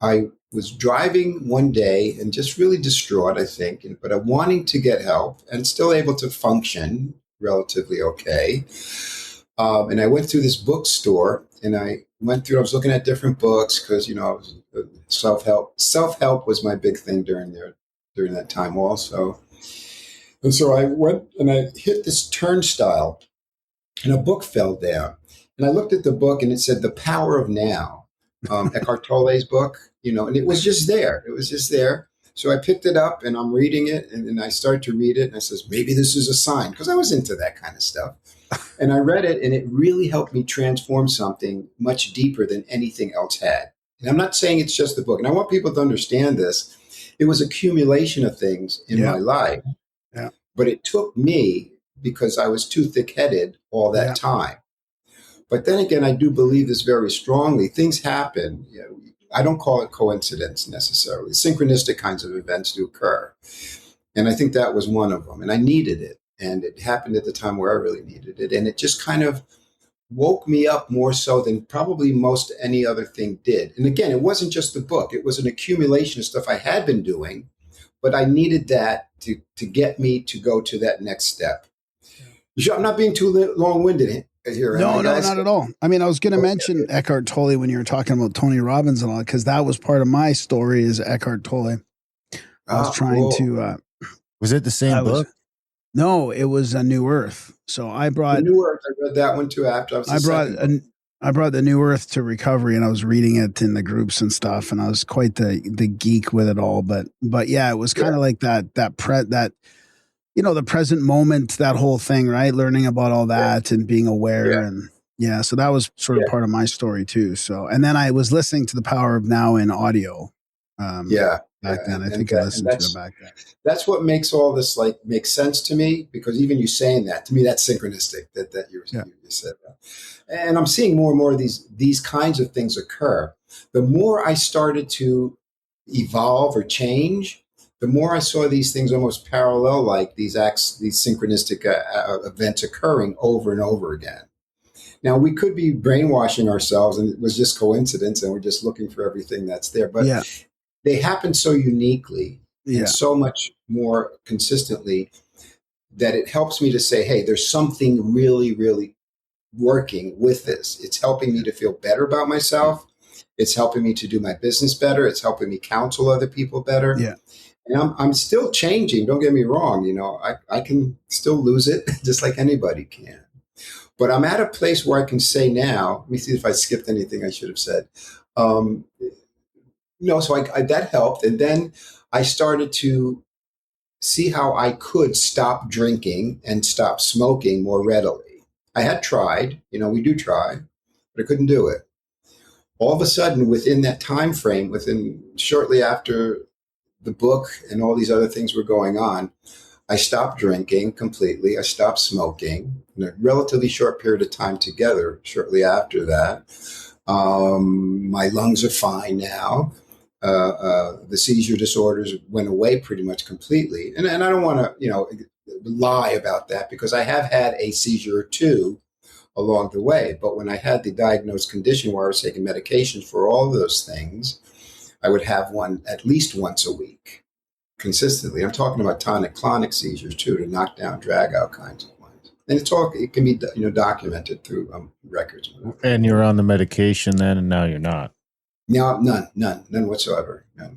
I was driving one day and just really distraught, I think, but I'm wanting to get help and still able to function relatively okay. And I went through this bookstore and I was looking at different books because, I was self-help. Self-help was my big thing during that time also. And so I went and I hit this turnstile and a book fell down. And I looked at the book and it said The Power of Now, Eckhart Tolle's book, and it was just there. It was just there. So I picked it up and I'm reading it and I started to read it and I says, maybe this is a sign, because I was into that kind of stuff. And I read it and it really helped me transform something much deeper than anything else had. And I'm not saying it's just the book. And I want people to understand this. It was accumulation of things in my life. Yeah. But it took me because I was too thick-headed all that time. But then again, I do believe this very strongly. Things happen. I don't call it coincidence necessarily. Synchronistic kinds of events do occur. And I think that was one of them. And I needed it. And it happened at the time where I really needed it. And it just kind of woke me up more so than probably most any other thing did. And again, it wasn't just the book. It was an accumulation of stuff I had been doing, but I needed that to get me to go to that next step. Yeah. I'm not being too long-winded here. No, not at all. I mean, I was going to mention Eckhart Tolle when you were talking about Tony Robbins and all, because that was part of my story is Eckhart Tolle. I was trying to... was it the same book? No, it was A New Earth. So I brought The New Earth. I read that one too after. I brought The New Earth to Recovery, and I was reading it in the groups and stuff, and I was quite the geek with it all. But yeah, it was kind of like that the present moment, that whole thing, right? Learning about all that and being aware, and so that was sort of part of my story too. So, and then I was listening to The Power of Now in audio. Back then, I think I listened to it back then. That's what makes all this make sense to me, because even you saying that, to me, that's synchronistic that you said that. And I'm seeing more and more of these kinds of things occur. The more I started to evolve or change, the more I saw these things almost parallel, like these synchronistic events occurring over and over again. Now, we could be brainwashing ourselves and it was just coincidence and we're just looking for everything that's there. But Yeah. they happen so uniquely Yeah. and so much more consistently that it helps me to say, hey, there's something really, really working with this. It's helping me to feel better about myself. It's helping me to do my business better. It's helping me counsel other people better. Yeah. And I'm still changing. Don't get me wrong. You know, I can still lose it just like anybody can. But I'm at a place where I can say now, let me see if I skipped anything I should have said. So that helped. And then I started to see how I could stop drinking and stop smoking more readily. I had tried, we do try, but I couldn't do it. All of a sudden, within that time frame, within shortly after the book and all these other things were going on, I stopped drinking completely. I stopped smoking in a relatively short period of time together. Shortly after that, my lungs are fine now. The seizure disorders went away pretty much completely. And I don't want to, lie about that because I have had a seizure or two along the way. But when I had the diagnosed condition where I was taking medications for all of those things, I would have one at least once a week consistently. I'm talking about tonic-clonic seizures too, to knock down, drag out kinds of ones. And it can be, documented through records. And you're on the medication then, and now you're not. No, none whatsoever. No.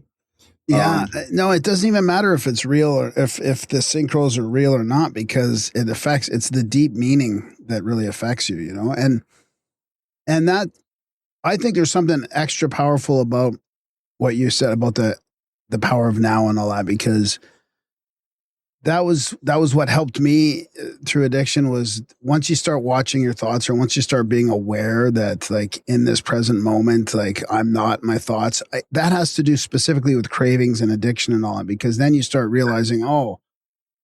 Yeah, no, it doesn't even matter if it's real or if the synchros are real or not, because it's the deep meaning that really affects you, and that I think there's something extra powerful about what you said about the power of now and all that, because that was what helped me through addiction. Was once you start watching your thoughts, or once you start being aware that, like, in this present moment, like, I'm not my thoughts, that has to do specifically with cravings and addiction and all that, because then you start realizing, oh,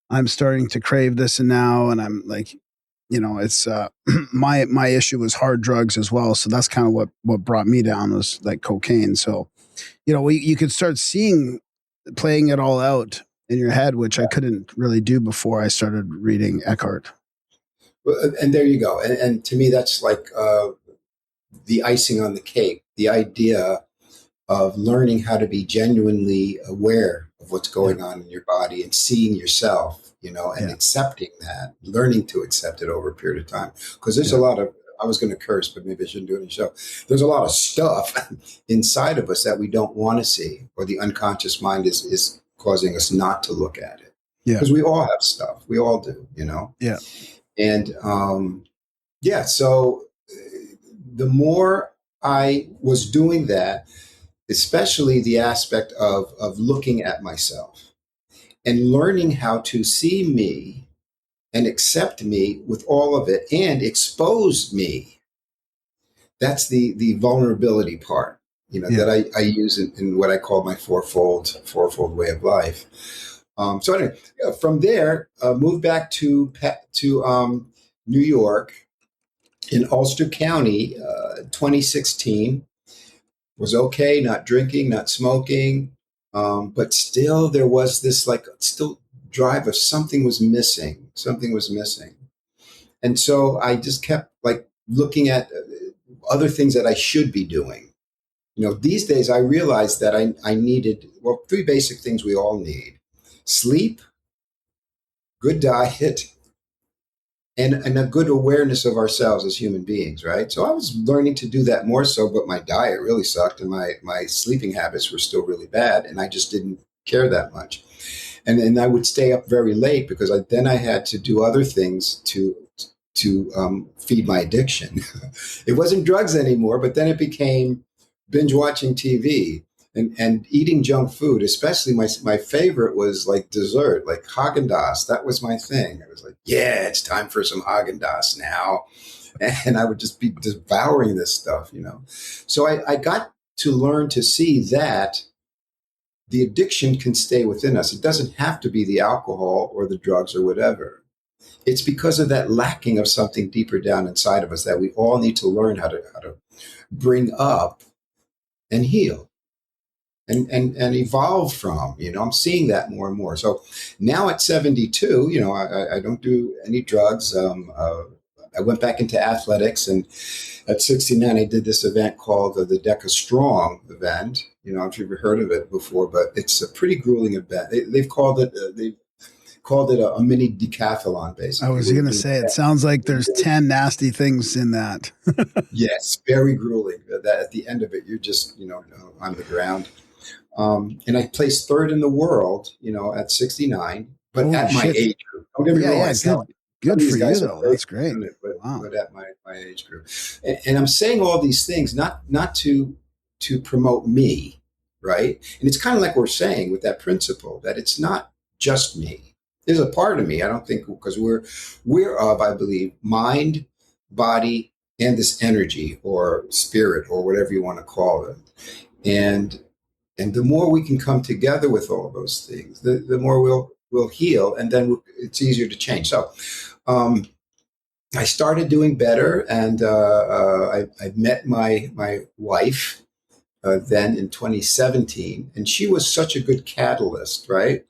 I'm starting to crave this and now, and I'm like, it's my issue was hard drugs as well. So that's kind of what brought me down, was like cocaine. So, you could start playing it all out in your head, which I couldn't really do before I started reading Eckhart. Well, and there you go. And to me, that's like the icing on the cake, the idea of learning how to be genuinely aware of what's going on in your body and seeing yourself, and accepting that, learning to accept it over a period of time. Because there's a lot of, I was going to curse, but maybe I shouldn't do it in the show. There's a lot of stuff inside of us that we don't want to see, or the unconscious mind is causing us not to look at it. Yeah. Because we all have stuff. We all do, Yeah. And so the more I was doing that, especially the aspect of looking at myself and learning how to see me and accept me with all of it and expose me. That's the vulnerability part, that I use in what I call my fourfold way of life. So anyway, from there, moved back to New York in Ulster County, 2016. Was okay, not drinking, not smoking, but still there was this drive of something was missing. And so I just kept looking at other things that I should be doing. These days I realized that I needed, three basic things we all need: sleep, good diet, and a good awareness of ourselves as human beings, right? So I was learning to do that more so, but my diet really sucked and my sleeping habits were still really bad, and I just didn't care that much. And I would stay up very late because I had to do other things to feed my addiction. It wasn't drugs anymore, but then it became binge watching TV and eating junk food. Especially my favorite was like dessert, like Haagen-Dazs. That was my thing. I was like, yeah, it's time for some Haagen-Dazs now. And I would just be devouring this stuff, So I got to learn to see that the addiction can stay within us. It doesn't have to be the alcohol or the drugs or whatever. It's because of that lacking of something deeper down inside of us that we all need to learn how to bring up and heal. and evolve from. I'm seeing that more and more. So now at 72, I don't do any drugs. I went back into athletics, and at 69, I did this event called the Deca Strong event. If you've ever heard of it before, but it's a pretty grueling event. They've called it a mini decathlon, basically. I was going to say, it sounds like there's 10 nasty things in that. Yes, very grueling. That at the end of it, you're just, on the ground. And I placed third in the world, at 69, but Holy at my shit. age group. Don't get me wrong. Good for These you, guys are though. great That's great. doing it, Wow. but at my age group. And I'm saying all these things not to promote me, right? And it's kind of like we're saying with that principle that it's not just me. There's a part of me, I don't think, because we're of, I believe, mind, body, and this energy or spirit or whatever you want to call it. And the more we can come together with all those things, the more we'll heal, and then it's easier to change. So I started doing better, and I met my wife then in 2017, and she was such a good catalyst, right,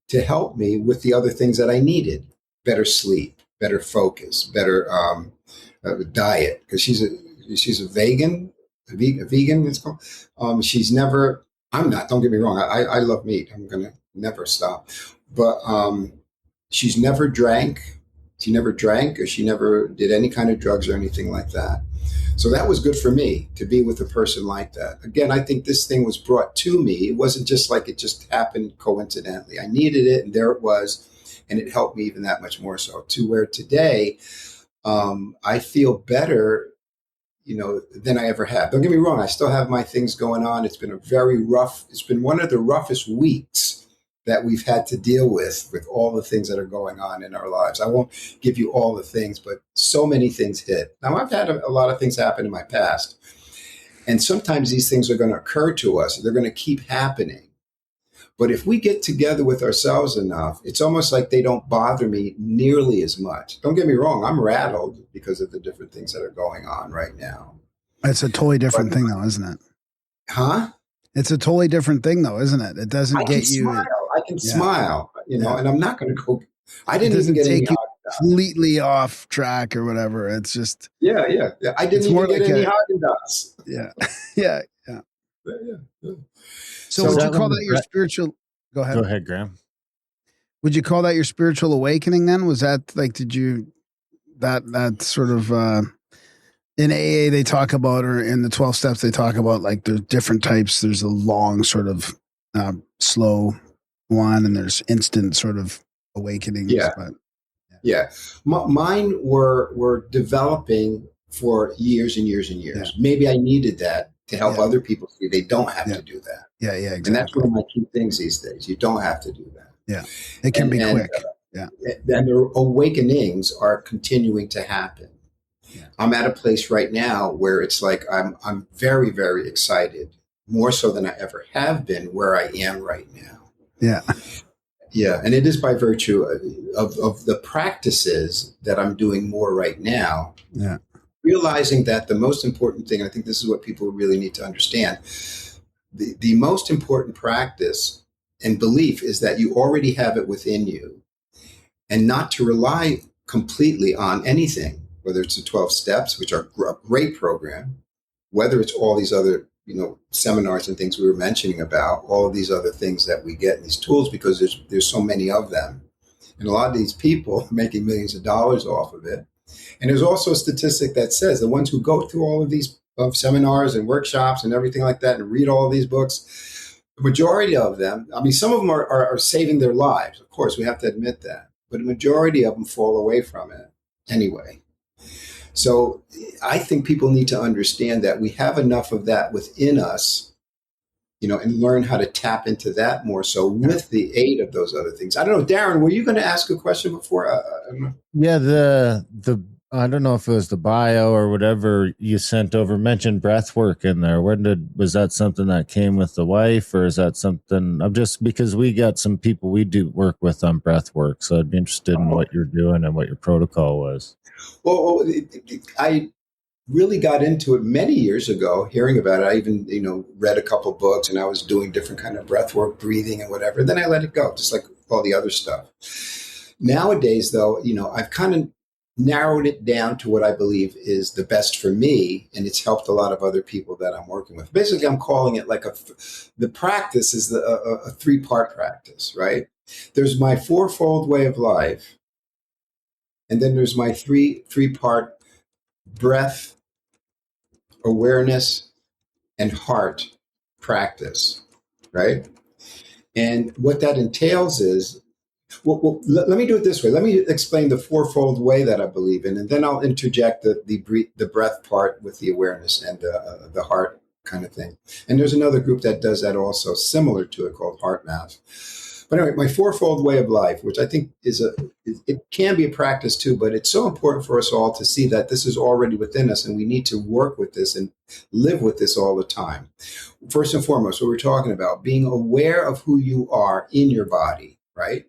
to help me with the other things that I needed: better sleep, better focus, better diet, because she's a vegan. A vegan, it's called. She's never. I'm not. Don't get me wrong. I love meat. I'm gonna never stop. But she's never drank. She never drank, or she never did any kind of drugs or anything like that. So that was good for me to be with a person like that. Again, I think this thing was brought to me. It wasn't just like it just happened coincidentally. I needed it, and there it was, and it helped me even that much more so. To where today, I feel better, than I ever have. Don't get me wrong. I still have my things going on. It's been it's been one of the roughest weeks that we've had to deal with all the things that are going on in our lives. I won't give you all the things, but so many things hit. Now, I've had a lot of things happen in my past, and sometimes these things are going to occur to us. They're going to keep happening. But if we get together with ourselves enough, it's almost like they don't bother me nearly as much. Don't get me wrong. I'm rattled because of the different things that are going on right now. It's a totally different thing, though, isn't it? Huh? It's a totally different thing, though, isn't it? It doesn't get you. I can smile, and I'm not going to go. I didn't even get take any you completely off track or whatever. It's just. Yeah. I didn't even get any Haagen-Dazs. Yeah. So would you call that your spiritual? Go ahead. Go ahead, Graham. Would you call that your spiritual awakening then? Was that like, did you, that sort of, in AA they talk about, or in the 12 steps they talk about, like there's different types. There's a long sort of slow one, and there's instant sort of awakenings. Yeah. But, yeah. Mine were developing for years and years and years. Yeah. Maybe I needed that to help other people see they don't have to do that. Yeah, exactly. And that's one of my key things these days. You don't have to do that. Yeah, it can be quick. And the awakenings are continuing to happen. Yeah. I'm at a place right now where it's like I'm very, very excited, more so than I ever have been, where I am right now. Yeah. Yeah, and it is by virtue of the practices that I'm doing more right now. Yeah. Realizing that the most important thing, I think this is what people really need to understand, the most important practice and belief is that you already have it within you, and not to rely completely on anything, whether it's the 12 steps, which are a great program, whether it's all these other, seminars and things we were mentioning about, all of these other things that we get in these tools, because there's so many of them. And a lot of these people are making millions of dollars off of it. And there's also a statistic that says the ones who go through all of these seminars and workshops and everything like that and read all of these books, the majority of them, I mean, some of them are saving their lives. Of course, we have to admit that. But the majority of them fall away from it anyway. So I think people need to understand that we have enough of that within us, and learn how to tap into that more so with the aid of those other things. I don't know, Darren, were you going to ask a question before? Yeah, the I don't know if it was the bio or whatever you sent over mentioned breath work in there. Was that something that came with the wife, or is that something? I'm just, because we got some people we do work with on breath work, so I'd be interested in what you're doing and what your protocol was. Well, I really got into it many years ago, hearing about it. I even, read a couple books, and I was doing different kind of breath work, breathing and whatever. Then I let it go, just like all the other stuff. Nowadays, though, I've kind of narrowed it down to what I believe is the best for me, and it's helped a lot of other people that I'm working with. Basically, I'm calling it like the practice is a three-part practice, right? There's my fourfold way of life, and then there's my three-part breath, awareness, and heart practice, right? And what that entails is, well, let me do it this way. Let me explain the fourfold way that I believe in, and then I'll interject the breath part with the awareness and the heart kind of thing. And there's another group that does that also, similar to it, called Heart Math. But anyway, my fourfold way of life, which I think it can be a practice too, but it's so important for us all to see that this is already within us, and we need to work with this and live with this all the time. First and foremost, what we're talking about, being aware of who you are in your body, right?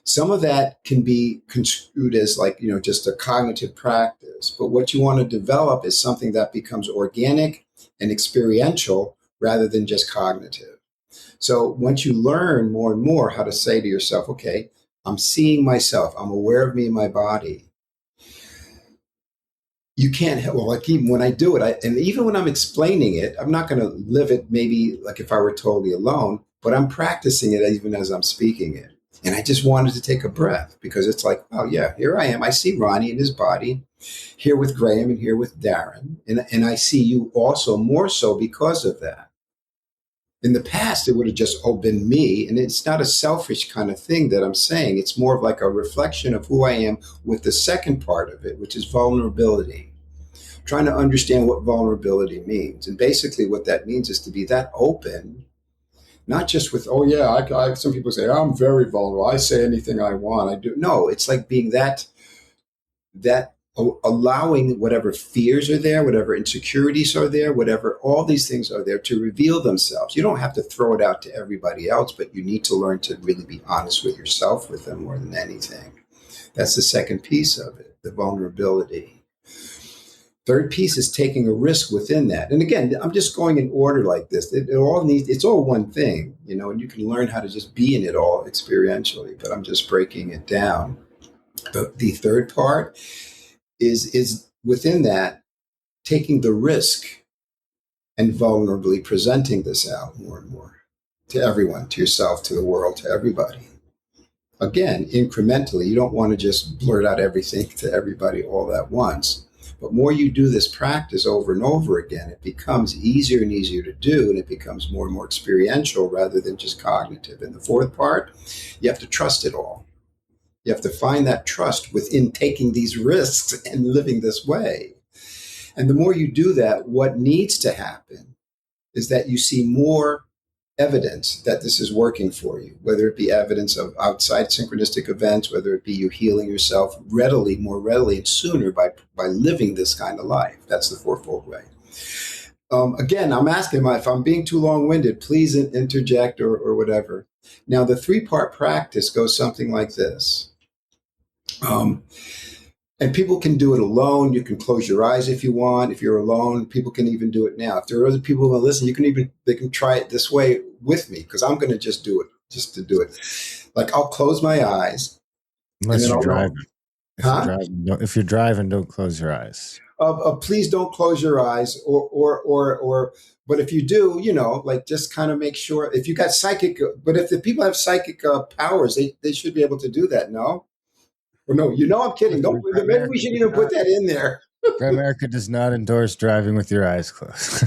Some of that can be construed as like, just a cognitive practice. But what you want to develop is something that becomes organic and experiential rather than just cognitive. So once you learn more and more how to say to yourself, okay, I'm seeing myself, I'm aware of me and my body. You can't help, well, like even when I do it, and even when I'm explaining it, I'm not going to live it maybe like if I were totally alone, but I'm practicing it even as I'm speaking it. And I just wanted to take a breath because it's like, oh yeah, here I am. I see Ronnie in his body, here with Graham and here with Darren. And I see you also more so because of that. In the past, it would have just been me. And it's not a selfish kind of thing that I'm saying. It's more of like a reflection of who I am with the second part of it, which is vulnerability. Trying to understand what vulnerability means. And basically what that means is to be that open. Not just with, oh yeah, I some people say, I'm very vulnerable. I say anything I want. I do. No, it's like being that allowing whatever fears are there, whatever insecurities are there, whatever, all these things are there to reveal themselves. You don't have to throw it out to everybody else, but you need to learn to really be honest with yourself with them more than anything. That's the second piece of it, the vulnerability. Third piece is taking a risk within that. And again, I'm just going in order like this. It's all one thing, and you can learn how to just be in it all experientially, but I'm just breaking it down. The third part is within that, taking the risk and vulnerably presenting this out more and more to everyone, to yourself, to the world, to everybody. Again, incrementally, you don't want to just blurt out everything to everybody all at once. But more you do this practice over and over again, it becomes easier and easier to do, and it becomes more and more experiential rather than just cognitive. And the fourth part, you have to trust it all. You have to find that trust within taking these risks and living this way. And the more you do that, what needs to happen is that you see more evidence that this is working for you, whether it be evidence of outside synchronistic events, whether it be you healing yourself more readily and sooner by living this kind of life. That's the fourfold way. Again, I'm asking if I'm being too long-winded, please interject or whatever. Now, the three-part practice goes something like this. And people can do it alone. You can close your eyes if you want. If you're alone, people can even do it now. If there are other people who listen, they can try it this way with me, because I'm going to just do it, just to do it. Like I'll close my eyes. Unless you're driving. Huh? If you're driving, don't close your eyes. Please don't close your eyes, but if you do, like just kind of make sure if you got psychic. But if the people have psychic powers, they should be able to do that. No. Or no, I'm kidding. Maybe we should even put that in there. America does not endorse driving with your eyes closed.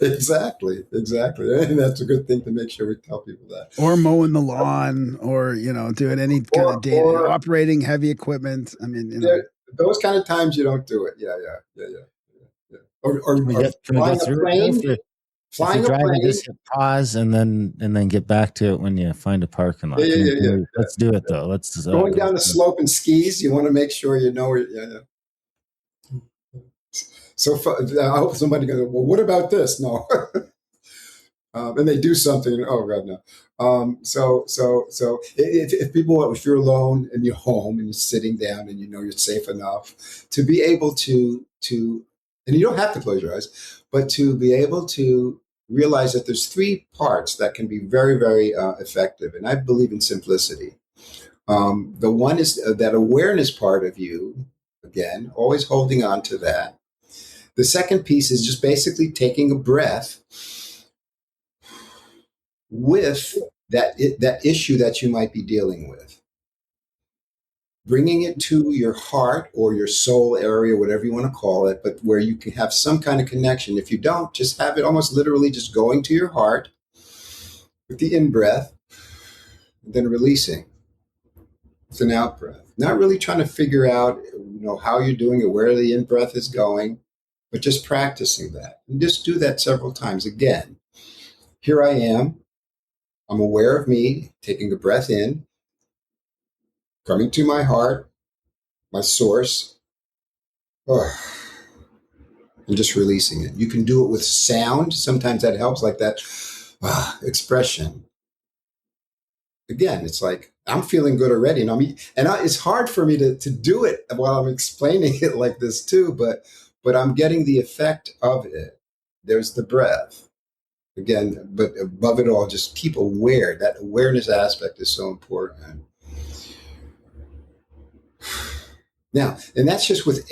Exactly. And that's a good thing to make sure we tell people that. Or mowing the lawn, or doing any kind of day, operating heavy equipment. I mean, those kind of times you don't do it. Yeah. Or flying a plane. Flying a plane. Just hit pause and then get back to it when you find a parking lot. Yeah. Let's do it though. Let's going down the slope in skis. You want to make sure you know where. Yeah. So I hope somebody goes, well, what about this? No. And they do something. Oh God, no. If people, if you're alone in your home and you're sitting down and you know you're safe enough to be able to, and you don't have to close your eyes, but to be able to realize that there's three parts that can be very, very effective. And I believe in simplicity. The one is that awareness part of you, again, always holding on to that. The second piece is just basically taking a breath with that issue that you might be dealing with, bringing it to your heart or your soul area, whatever you want to call it, but where you can have some kind of connection. If you don't, just have it almost literally just going to your heart with the in-breath, and then releasing with an out-breath. Not really trying to figure out, how you're doing it, where the in-breath is going, but just practicing that. And just do that several times. Again, here I am. I'm aware of me, taking a breath in, coming to my heart, my source, and just releasing it. You can do it with sound. Sometimes that helps, like that expression. Again, it's like, I'm feeling good already. And it's hard for me to do it while I'm explaining it like this too, but I'm getting the effect of it. There's the breath. Again, but above it all, just keep aware. That awareness aspect is so important. Now, and that's just with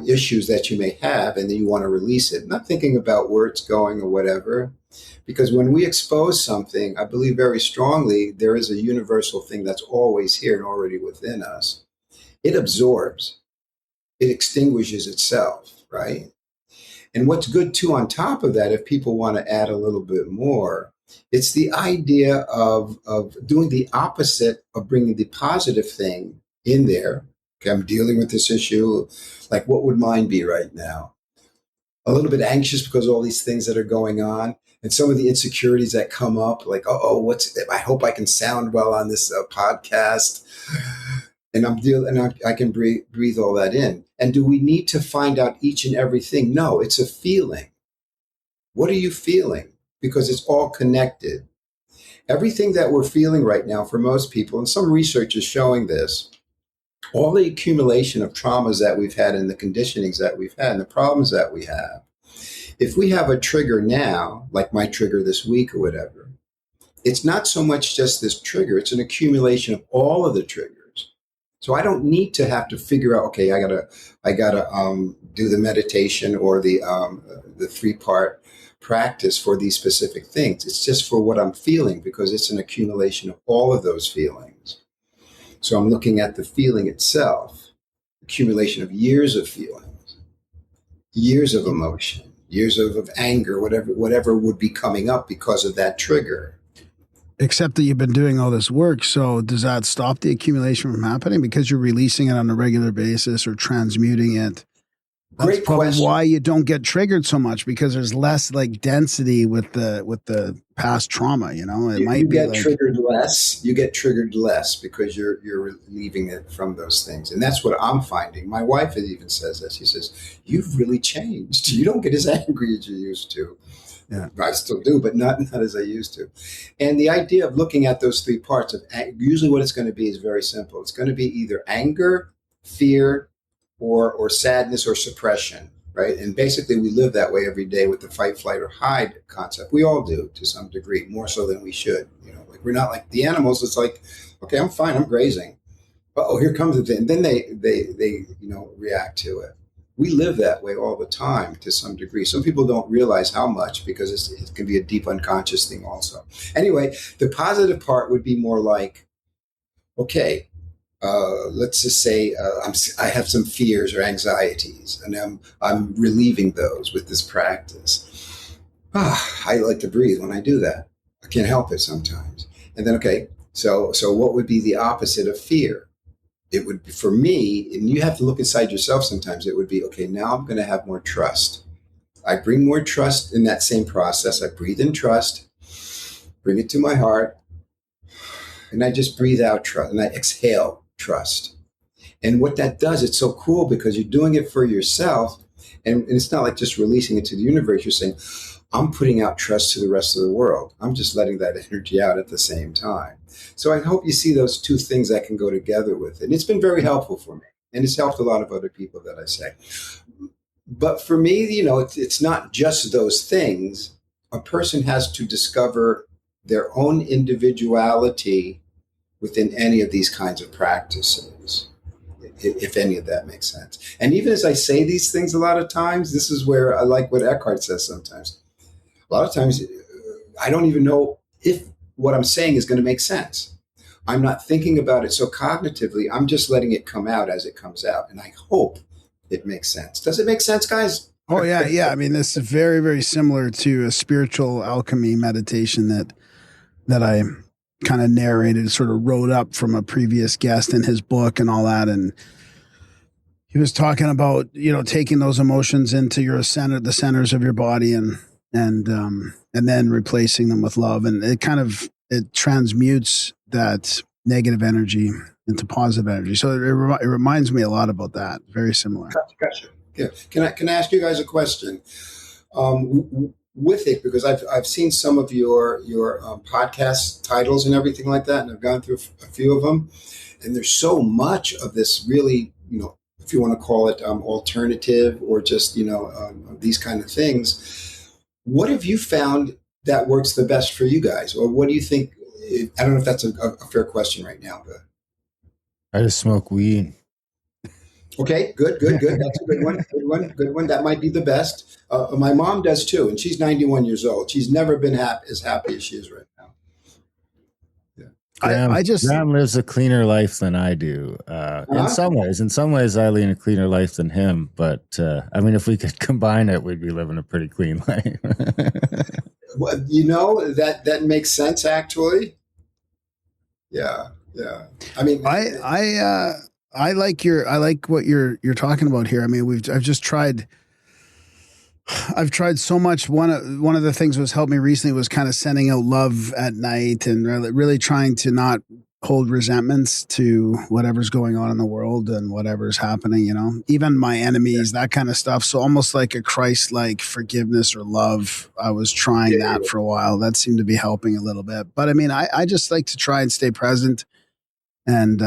issues that you may have, and then you want to release it. Not thinking about where it's going or whatever, because when we expose something, I believe very strongly there is a universal thing that's always here and already within us. It absorbs. It extinguishes itself, right? And what's good too, on top of that, if people want to add a little bit more, it's the idea of doing the opposite of bringing the positive thing in there. Okay, I'm dealing with this issue. Like, what would mine be right now? A little bit anxious because of all these things that are going on, and some of the insecurities that come up. Like, I hope I can sound well on this podcast. And I can breathe all that in. And do we need to find out each and everything? No, it's a feeling. What are you feeling? Because it's all connected. Everything that we're feeling right now for most people, and some research is showing this, all the accumulation of traumas that we've had and the conditionings that we've had and the problems that we have, if we have a trigger now, like my trigger this week or whatever, it's not so much just this trigger, it's an accumulation of all of the triggers. So I don't need to have to figure out, okay, I gotta do the meditation or the 3-part practice for these specific things. It's just for what I'm feeling, because it's an accumulation of all of those feelings. So I'm looking at the feeling itself, accumulation of years of feelings, years of emotion, years of anger, whatever would be coming up because of that trigger. Except that you've been doing all this work. So does that stop the accumulation from happening because you're releasing it on a regular basis or transmuting it? That's Great probably question. why you don't get triggered so much, because there's less like density with the past trauma. It might you be get like, triggered less. You get triggered less because you're relieving it from those things, and that's what I'm finding. My wife even says that. She says, "You've really changed. You don't get as angry as you used to." Yeah. I still do, but not as I used to. And the idea of looking at those 3 parts of usually what it's going to be is very simple. It's going to be either anger, fear, or sadness or suppression, right? And basically we live that way every day with the fight, flight, or hide concept. We all do to some degree, more so than we should. Like, we're not like the animals. It's like, okay, I'm fine, I'm grazing. Oh, here comes the thing. And then they react to it. We live that way all the time to some degree. Some people don't realize how much, because it can be a deep unconscious thing also. Anyway, the positive part would be more like, okay, let's just say I have some fears or anxieties, and I'm relieving those with this practice. I like to breathe when I do that. I can't help it sometimes. And then, okay, so what would be the opposite of fear? It would be, for me, and you have to look inside yourself sometimes, it would be, okay, now I'm going to have more trust. I bring more trust in that same process. I breathe in trust, bring it to my heart, and I just breathe out trust, and I exhale trust. And what that does, it's so cool because you're doing it for yourself, and it's not like just releasing it to the universe. You're saying, I'm putting out trust to the rest of the world. I'm just letting that energy out at the same time. So I hope you see those two things that can go together with it. And it's been very helpful for me. And it's helped a lot of other people that I say. But for me, it's not just those things. A person has to discover their own individuality within any of these kinds of practices, if any of that makes sense. And even as I say these things a lot of times, this is where I like what Eckhart says sometimes. A lot of times, I don't even know if what I'm saying is going to make sense. I'm not thinking about it so cognitively. I'm just letting it come out as it comes out. And I hope it makes sense. Does it make sense, guys? Oh, yeah. Yeah. I mean, this is very, very similar to a spiritual alchemy meditation that I kind of narrated, sort of wrote up from a previous guest in his book and all that. And he was talking about, taking those emotions into the centers of your body and then replacing them with love. And it transmutes that negative energy into positive energy. So it reminds me a lot about that. Very similar. Gotcha. Yeah. Can I ask you guys a question? With it, because I've seen some of your podcast titles and everything like that, and I've gone through a few of them, and there's so much of this really, if you want to call it alternative or just these kind of things. What have you found that works the best for you guys, or what do you think? I don't know if that's a fair question right now, but I just smoke weed. Okay, good. That's a good one. That might be the best. My mom does too, and she's 91 years old. She's never been as happy as she is right now. Yeah. Graham Graham lives a cleaner life than I do. In some ways, I lead a cleaner life than him. But if we could combine it, we'd be living a pretty clean life. Well, that makes sense actually. Yeah. I mean, I like what you're talking about here. I mean, I've tried so much. One of the things was helped me recently was kind of sending out love at night and really trying to not hold resentments to whatever's going on in the world and whatever's happening, even my enemies, that kind of stuff. So almost like a Christ-like forgiveness or love. I was trying that for a while. That seemed to be helping a little bit. But I mean, I just like to try and stay present and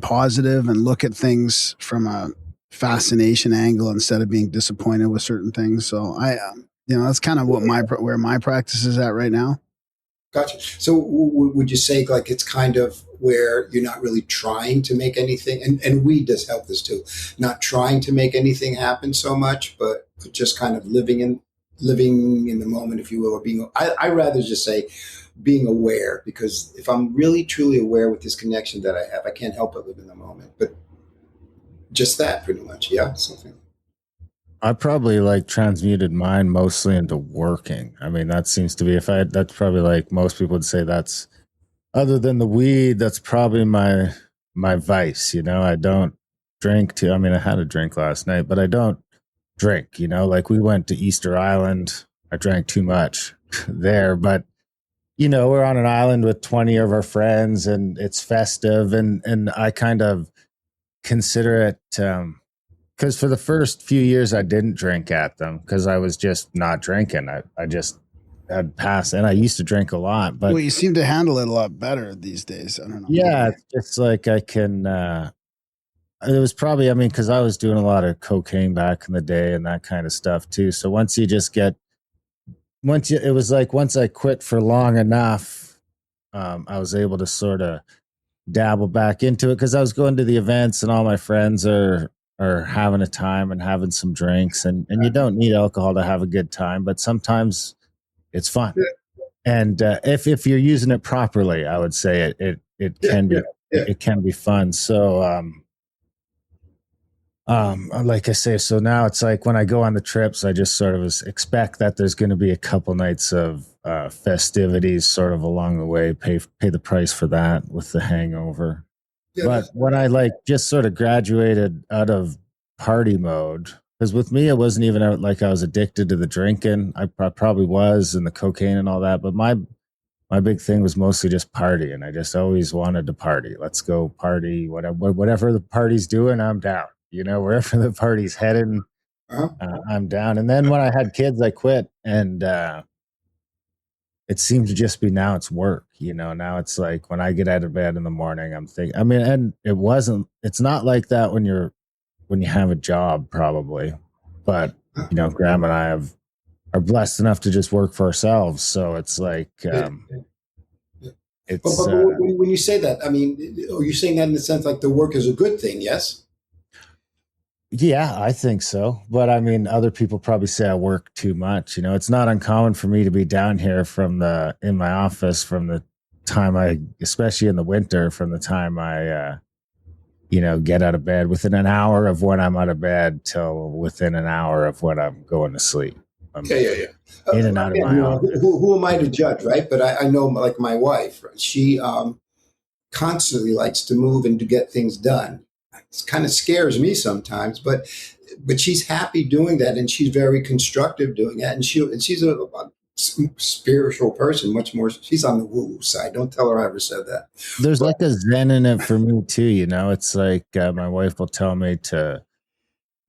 positive and look at things from a fascination angle instead of being disappointed with certain things. So that's kind of where my practice is at right now. Gotcha. So would you say like it's kind of where you're not really trying to make anything, and weed does help this too, not trying to make anything happen so much, but just kind of living in the moment, if you will, or being, I rather just say being aware, because if I'm really truly aware with this connection that I have, I can't help but live in the moment. But just that pretty much. Yeah. Something. I probably transmuted mine mostly into working. I mean, that seems to be, that's probably like most people would say that's, other than the weed, that's probably my vice. I don't drink I had a drink last night, but I don't drink, like we went to Easter Island. I drank too much there, but we're on an island with 20 of our friends and it's festive. And I kind of consider it, because for the first few years I didn't drink at them because I was just not drinking. I just had passed, and I used to drink a lot. But you seem to handle it a lot better these days. I don't know. Yeah, it's like I can. It was probably, because I was doing a lot of cocaine back in the day and that kind of stuff too. So once I quit for long enough, I was able to sort of dabble back into it because I was going to the events and all my friends are having a time and having some drinks, and you don't need alcohol to have a good time, but sometimes it's fun. And if you're using it properly, I would say it can be fun. So like I say, so now it's like when I go on the trips, I just sort of expect that there's going to be a couple nights of festivities sort of along the way, pay the price for that with the hangover. Yeah, but when I just sort of graduated out of party mode, because with me, it wasn't even like I was addicted to the drinking. I probably was, and the cocaine and all that. But my big thing was mostly just partying. I just always wanted to party. Let's go party, whatever the party's doing, I'm down. Wherever the party's heading, Uh-huh. I'm down. And then when I had kids, I quit, and it seemed to just be now it's work. Now it's like when I get out of bed in the morning, I'm thinking. I mean, and it's not like that when you have a job, probably, but Graham and I are blessed enough to just work for ourselves. So it's like, But when you say that, I mean, are you saying that in the sense like the work is a good thing? Yes. yeah, I think so. But I mean, other people probably say I work too much. It's not uncommon for me to be down here in my office from the time especially in the winter, from the time I, get out of bed within an hour of when I'm out of bed till within an hour of when I'm going to sleep. Yeah. In and out of Again, my office. who am I to judge, right? But I know, like my wife, she constantly likes to move and to get things done. It kind of scares me sometimes, but she's happy doing that, and she's very constructive doing that, and she's a spiritual person, much more. She's on the woo side. Don't tell her I ever said that. There's like a zen in it for me too. It's like my wife will tell me to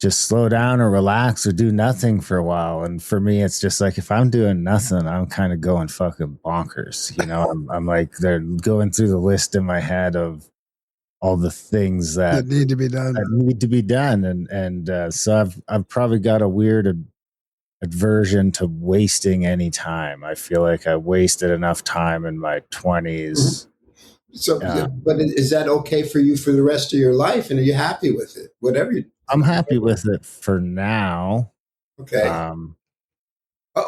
just slow down or relax or do nothing for a while. And for me, it's just like, if I'm doing nothing, I'm kind of going fucking bonkers. I'm like, they're going through the list in my head of all the things that need to be done. And so I've probably got a weird aversion to wasting any time. I feel like I wasted enough time in my 20s. Mm-hmm. So, but is that okay for you for the rest of your life? And are you happy with it? Whatever you. I'm happy with it for now. Okay.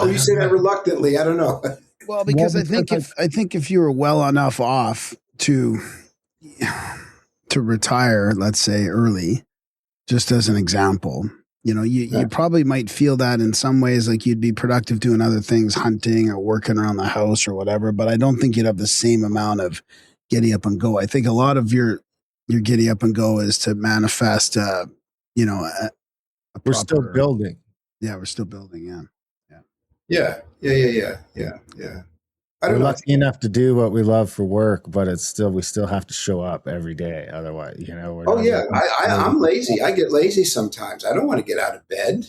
You say that reluctantly. I don't know. Well, because I think if you were well enough off to retire, let's say early, just as an example, you probably might feel that in some ways, like you'd be productive doing other things, hunting or working around the house or whatever. But I don't think you'd have the same amount of giddy up and go. I think a lot of your giddy up and go is to manifest, we're still building. Yeah, we're still building. Yeah. We're lucky enough to do what we love for work, but we still have to show up every day. Otherwise, I'm lazy. I get lazy sometimes. I don't want to get out of bed,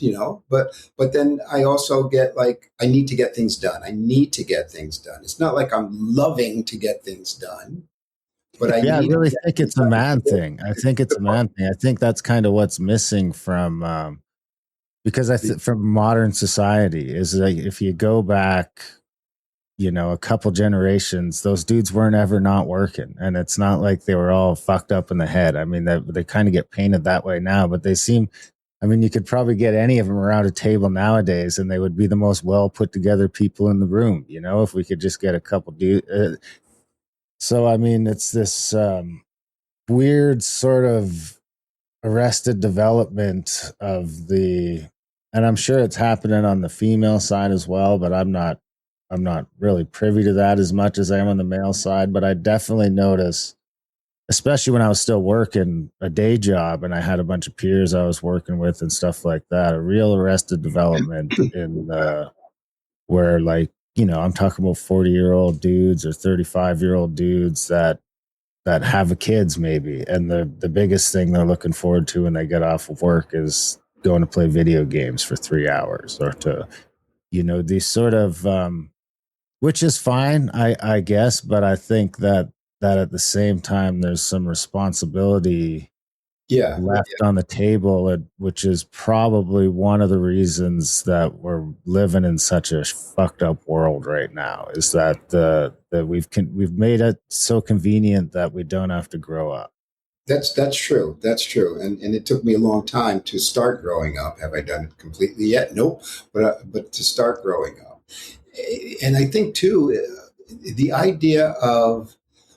but then I also get like, I need to get things done. It's not like I'm loving to get things done, but I really think it's a man thing. I think it's a man thing. I think that's kind of what's missing from, because from modern society is like, if you go back, a couple generations, those dudes weren't ever not working. And it's not like they were all fucked up in the head. I mean, they kind of get painted that way now, but you could probably get any of them around a table nowadays and they would be the most well put together people in the room, if we could just get a couple dudes. So, it's this weird sort of arrested development and I'm sure it's happening on the female side as well, but I'm not really privy to that as much as I am on the male side. But I definitely notice, especially when I was still working a day job and I had a bunch of peers I was working with and stuff like that, a real arrested development in where, like, I'm talking about 40-year-old dudes or 35-year-old dudes that have kids maybe. And the biggest thing they're looking forward to when they get off of work is going to play video games for 3 hours or to, these sort of, which is fine, I guess. But I think that at the same time, there's some responsibility left on the table, which is probably one of the reasons that we're living in such a fucked up world right now, is that we've made it so convenient that we don't have to grow up. That's true. And it took me a long time to start growing up. Have I done it completely yet? Nope. But to start growing up. And I think too, the idea of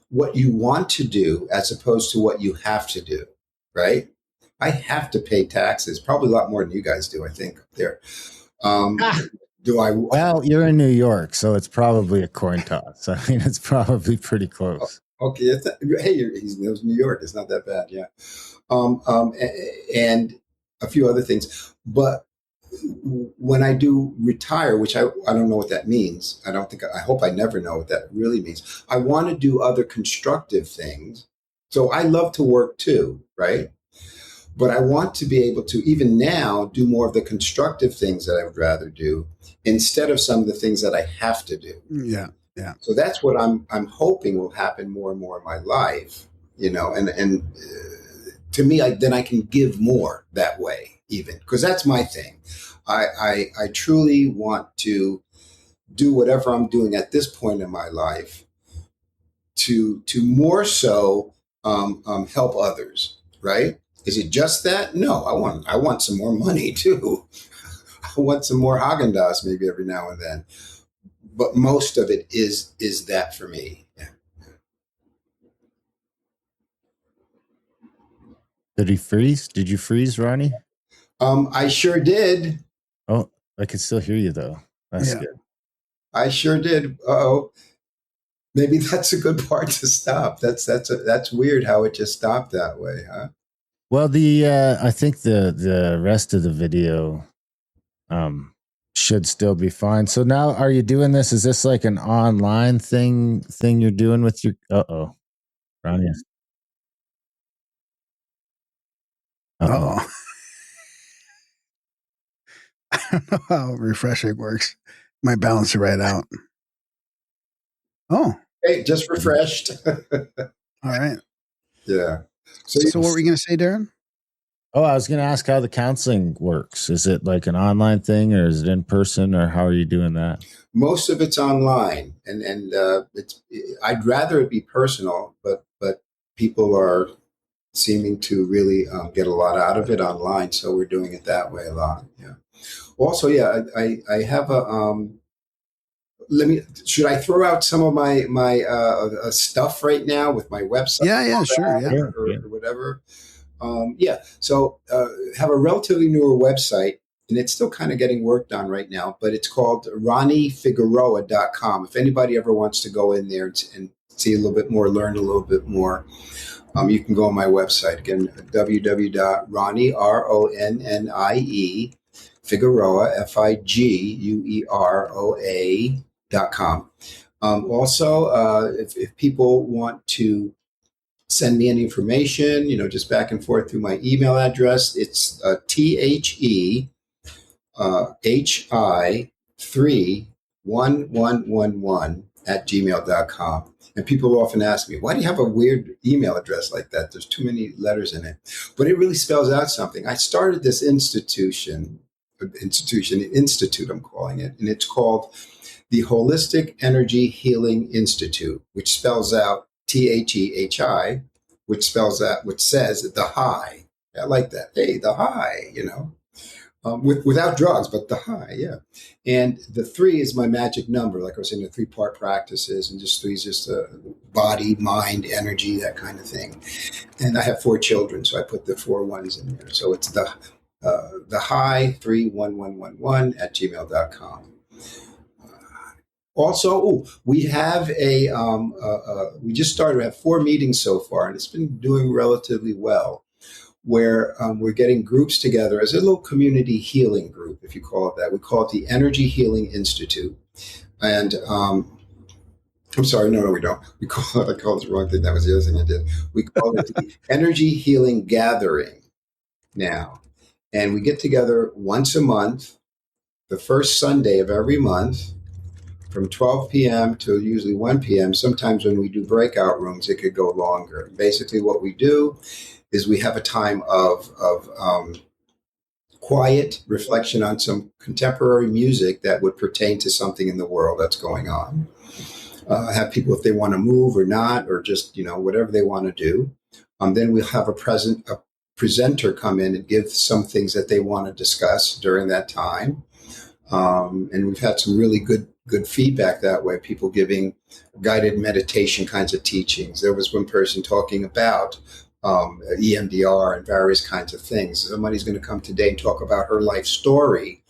what you want to do as opposed to what you have to do, right? I have to pay taxes, probably a lot more than you guys do, I think, there. Do I? Well, you're in New York, so it's probably a coin toss. I mean, it's probably pretty close. Okay. He knows New York. It's not that bad. Yeah. And a few other things. But when I do retire, which I don't know what that means. I hope I never know what that really means. I want to do other constructive things. So I love to work too, right? But I want to be able to, even now, do more of the constructive things that I would rather do instead of some of the things that I have to do. Yeah. Yeah. So that's what I'm hoping will happen more and more in my life, and to me, then I can give more that way, even because that's my thing. I truly want to do whatever I'm doing at this point in my life to more so help others. Right? Is it just that? No, I want some more money too. I want some more Haagen-Dazs maybe every now and then. But most of it is that for me. Yeah. Did he freeze? Did you freeze, Ronnie? I sure did. Oh, I can still hear you though. That's good. I sure did. Uh-oh. Maybe that's a good part to stop. That's weird how it just stopped that way, huh? Well, I think the rest of the video should still be fine. So now, are you doing this? Is this like an online thing you're doing with your? Ronnie. Oh, I don't know how refreshing works. Might balance it right out. Oh, hey, just refreshed. All right. Yeah. So what were you going to say, Darren? Oh, I was going to ask how the counseling works. Is it like an online thing, or is it in person, or how are you doing that? Most of it's online, and I'd rather it be personal, but people are seeming to really get a lot out of it online, so we're doing it that way a lot. Yeah. Also, yeah, I have a. Should I throw out some of my stuff right now with my website? Yeah, sure, yeah, or whatever. So have a relatively newer website, and it's still kind of getting worked on right now, but it's called RonnieFigueroa.com. If anybody ever wants to go in there and see a little bit more, learn a little bit more, you can go on my website. Again, www.ronnie, RONNIE, Figueroa, FIGUEROA.com. Also, if people want to send me any information, just back and forth through my email address, it's THEHI31111 at gmail.com. And people often ask me, why do you have a weird email address like that? There's too many letters in it. But it really spells out something. I started this institute, I'm calling it, and it's called the Holistic Energy Healing Institute, which spells out THEHI, which says the high. I like that. Hey, the high, without drugs, but the high, yeah. And the 3 is my magic number. Like I was saying, the 3-part practices, and just 3 is just body, mind, energy, that kind of thing. And I have 4 children, so I put the 4 ones in there. So it's the high 31111 at gmail.com. Also, we have we just started. We have 4 meetings so far, and it's been doing relatively well, where we're getting groups together as a little community healing group, if you call it that. We call it the Energy Healing Institute. And I'm sorry, no, we don't. I called it the wrong thing. That was the other thing I did. We call it the Energy Healing Gathering now. And we get together once a month, the first Sunday of every month, from 12 p.m. to usually 1 p.m. Sometimes when we do breakout rooms, it could go longer. Basically, what we do is we have a time of quiet reflection on some contemporary music that would pertain to something in the world that's going on. Have people, if they want to move or not, or just, whatever they want to do. Then we'll have a presenter come in and give some things that they want to discuss during that time. And we've had some really good feedback that way, people giving guided meditation kinds of teachings. There was one person talking about EMDR and various kinds of things. Somebody's going to come today and talk about her life story,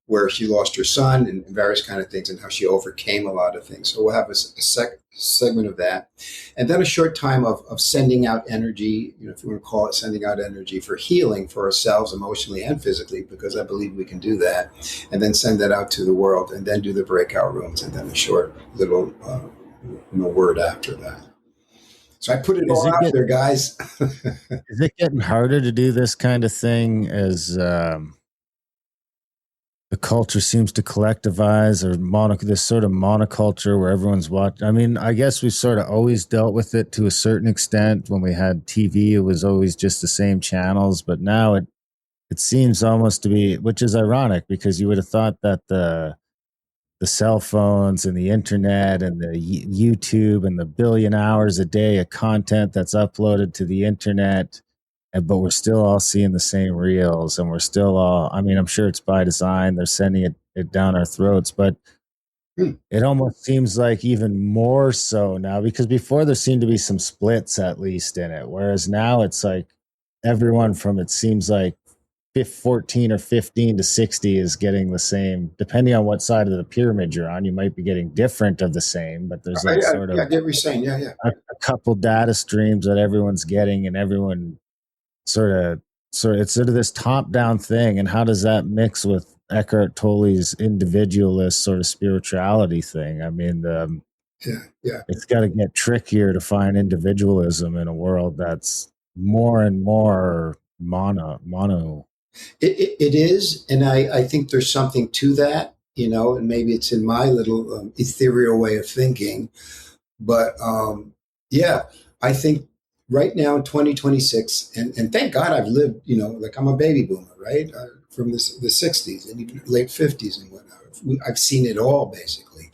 where she lost her son and various kind of things, and how she overcame a lot of things. So we'll have a segment of that. And then a short time of sending out energy, if you want to call it sending out energy for healing for ourselves emotionally and physically, because I believe we can do that, and then send that out to the world, and then do the breakout rooms, and then a short little word after that. So I put it Is all it out get, there, guys. is it getting harder to do this kind of thing as the culture seems to collectivize, or this sort of monoculture where everyone's watching? I mean, I guess we sort of always dealt with it to a certain extent. When we had TV, it was always just the same channels, but now it seems almost to be, which is ironic because you would have thought that the cell phones and the internet and the YouTube and the billion hours a day of content that's uploaded to the internet, but we're still all seeing the same reels, and we're still all, I mean, I'm sure it's by design. They're sending it down our throats, but it almost seems like even more so now, because before there seemed to be some splits at least in it. Whereas now it's like everyone from, it seems like 14 or 15 to 60 is getting the same, depending on what side of the pyramid you're on. You might be getting different of the same, but there's like sort of I get what you're saying. Yeah. a couple data streams that everyone's getting, and everyone sort of it's sort of this top down thing. And how does that mix with Eckhart Tolle's individualist sort of spirituality thing? I mean, Yeah. it's got to get trickier to find individualism in a world that's more and more mono. It is, and I think there's something to that, and maybe it's in my little ethereal way of thinking, but yeah, I think right now in 2026, and thank God I've lived, like I'm a baby boomer, right, from the 60s and even late 50s and whatnot. I've seen it all basically,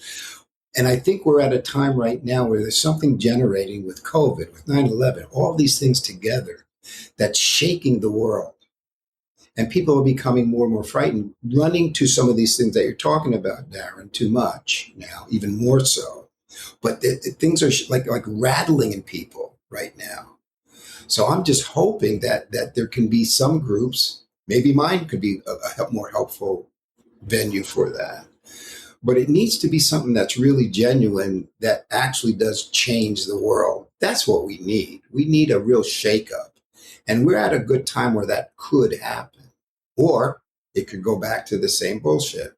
and I think we're at a time right now where there's something generating with COVID, with 9/11, all these things together that's shaking the world. And people are becoming more and more frightened, running to some of these things that you're talking about, Darren, too much now, even more so. But things are like rattling in people right now. So I'm just hoping that there can be some groups, maybe mine could be a more helpful venue for that. But it needs to be something that's really genuine, that actually does change the world. That's what we need. We need a real shakeup. And we're at a good time where that could happen. Or it could go back to the same bullshit.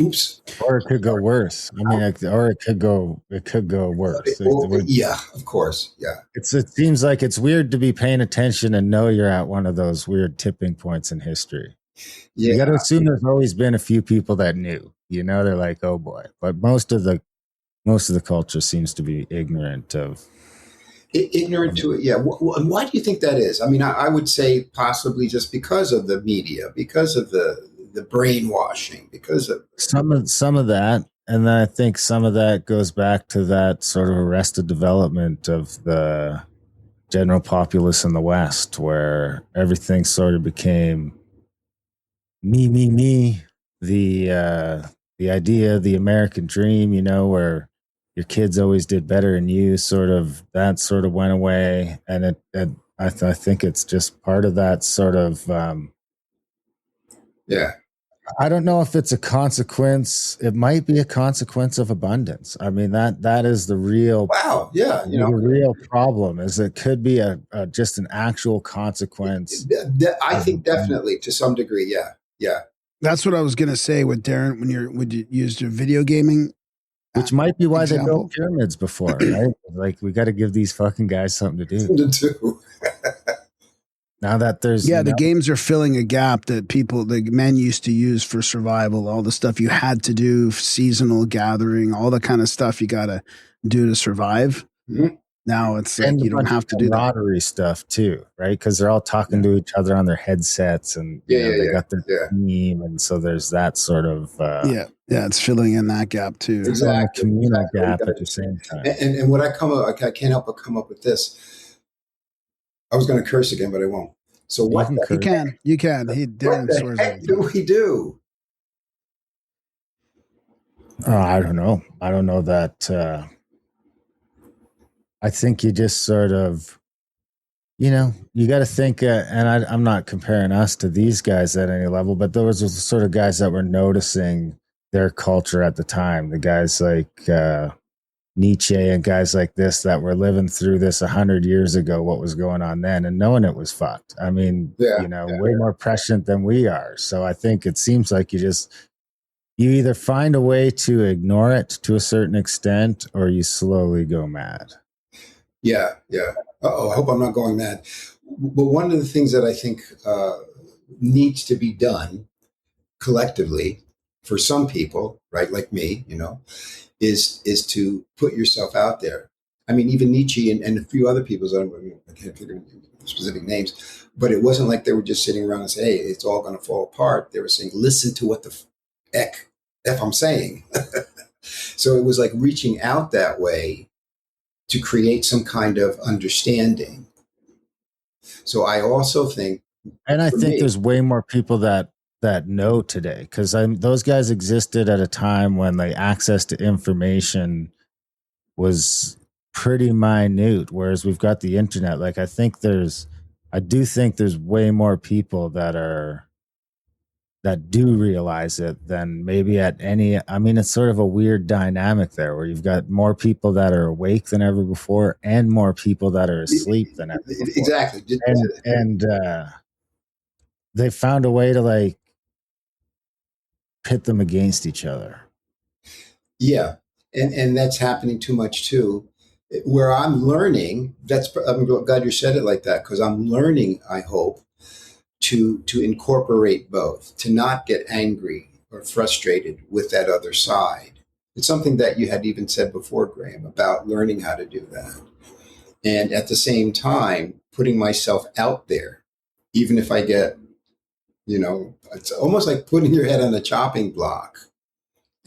Oops. Or it could go worse. I mean, or it could go worse. Yeah, of course. Yeah. It seems like it's weird to be paying attention and know you're at one of those weird tipping points in history. Yeah. You got to assume there's always been a few people that knew. They're like, oh boy. But most of the culture seems to be ignorant of. Ignorant to it, yeah. And why do you think that is? I mean, I would say possibly just because of the media, because of the brainwashing, because of some of that, and then I think some of that goes back to that sort of arrested development of the general populace in the West, where everything sort of became me. The idea, the American dream, where your kids always did better than you, that sort of went away. And I think it's just part of that sort of, yeah. I don't know if it's a consequence. It might be a consequence of abundance. I mean, that is the real, wow. Yeah. The real problem is it could be just an actual consequence. I think definitely to some degree. Yeah. Yeah. That's what I was going to say with Darren, when you used your video gaming. Which might be why they built pyramids before, right? Like, we got to give these fucking guys something to do. Now that there's... Yeah, the games are filling a gap that the men used to use for survival, all the stuff you had to do, seasonal gathering, all the kind of stuff you got to do to survive. Mm-hmm. Now it's like you don't have to do that. Camaraderie stuff too, right? Because they're all talking to each other on their headsets, and they got their team, and so there's that sort of it's filling in that gap too. Exactly, communal gap at the same time. And what I can't help but come up with this. I was going to curse again, but I won't. So what you can. Darren what the heck do we do? I don't know. I don't know that. I think you just sort of, you got to think, and I'm not comparing us to these guys at any level, but there was sort of guys that were noticing their culture at the time. The guys like Nietzsche and guys like this that were living through this 100 years ago, what was going on then, and knowing it was fucked. I mean, way more prescient than we are. So I think it seems like you either find a way to ignore it to a certain extent, or you slowly go mad. Yeah, yeah. Uh-oh, I hope I'm not going mad. But one of the things that I think needs to be done collectively for some people, right, like me, is to put yourself out there. I mean, even Nietzsche and a few other people, I can't figure specific names, but it wasn't like they were just sitting around and say, hey, it's all going to fall apart. They were saying, listen to what the F I'm saying. So it was like reaching out that way to create some kind of understanding. So I also think, And I for think me, there's way more people that know today, because those guys existed at a time when the access to information was pretty minute, whereas we've got the internet. Like I do think there's way more people that do realize it than maybe at any. I mean, it's sort of a weird dynamic there where you've got more people that are awake than ever before and more people that are asleep than ever before. exactly. And they found a way to like pit them against each other. Yeah, and that's happening too much too. Where I'm learning, I'm glad you said it like that, because I'm learning, I hope, to incorporate both, to not get angry or frustrated with that other side. It's something that you had even said before, Graham, about learning how to do that. And at the same time, putting myself out there, even if I get, it's almost like putting your head on a chopping block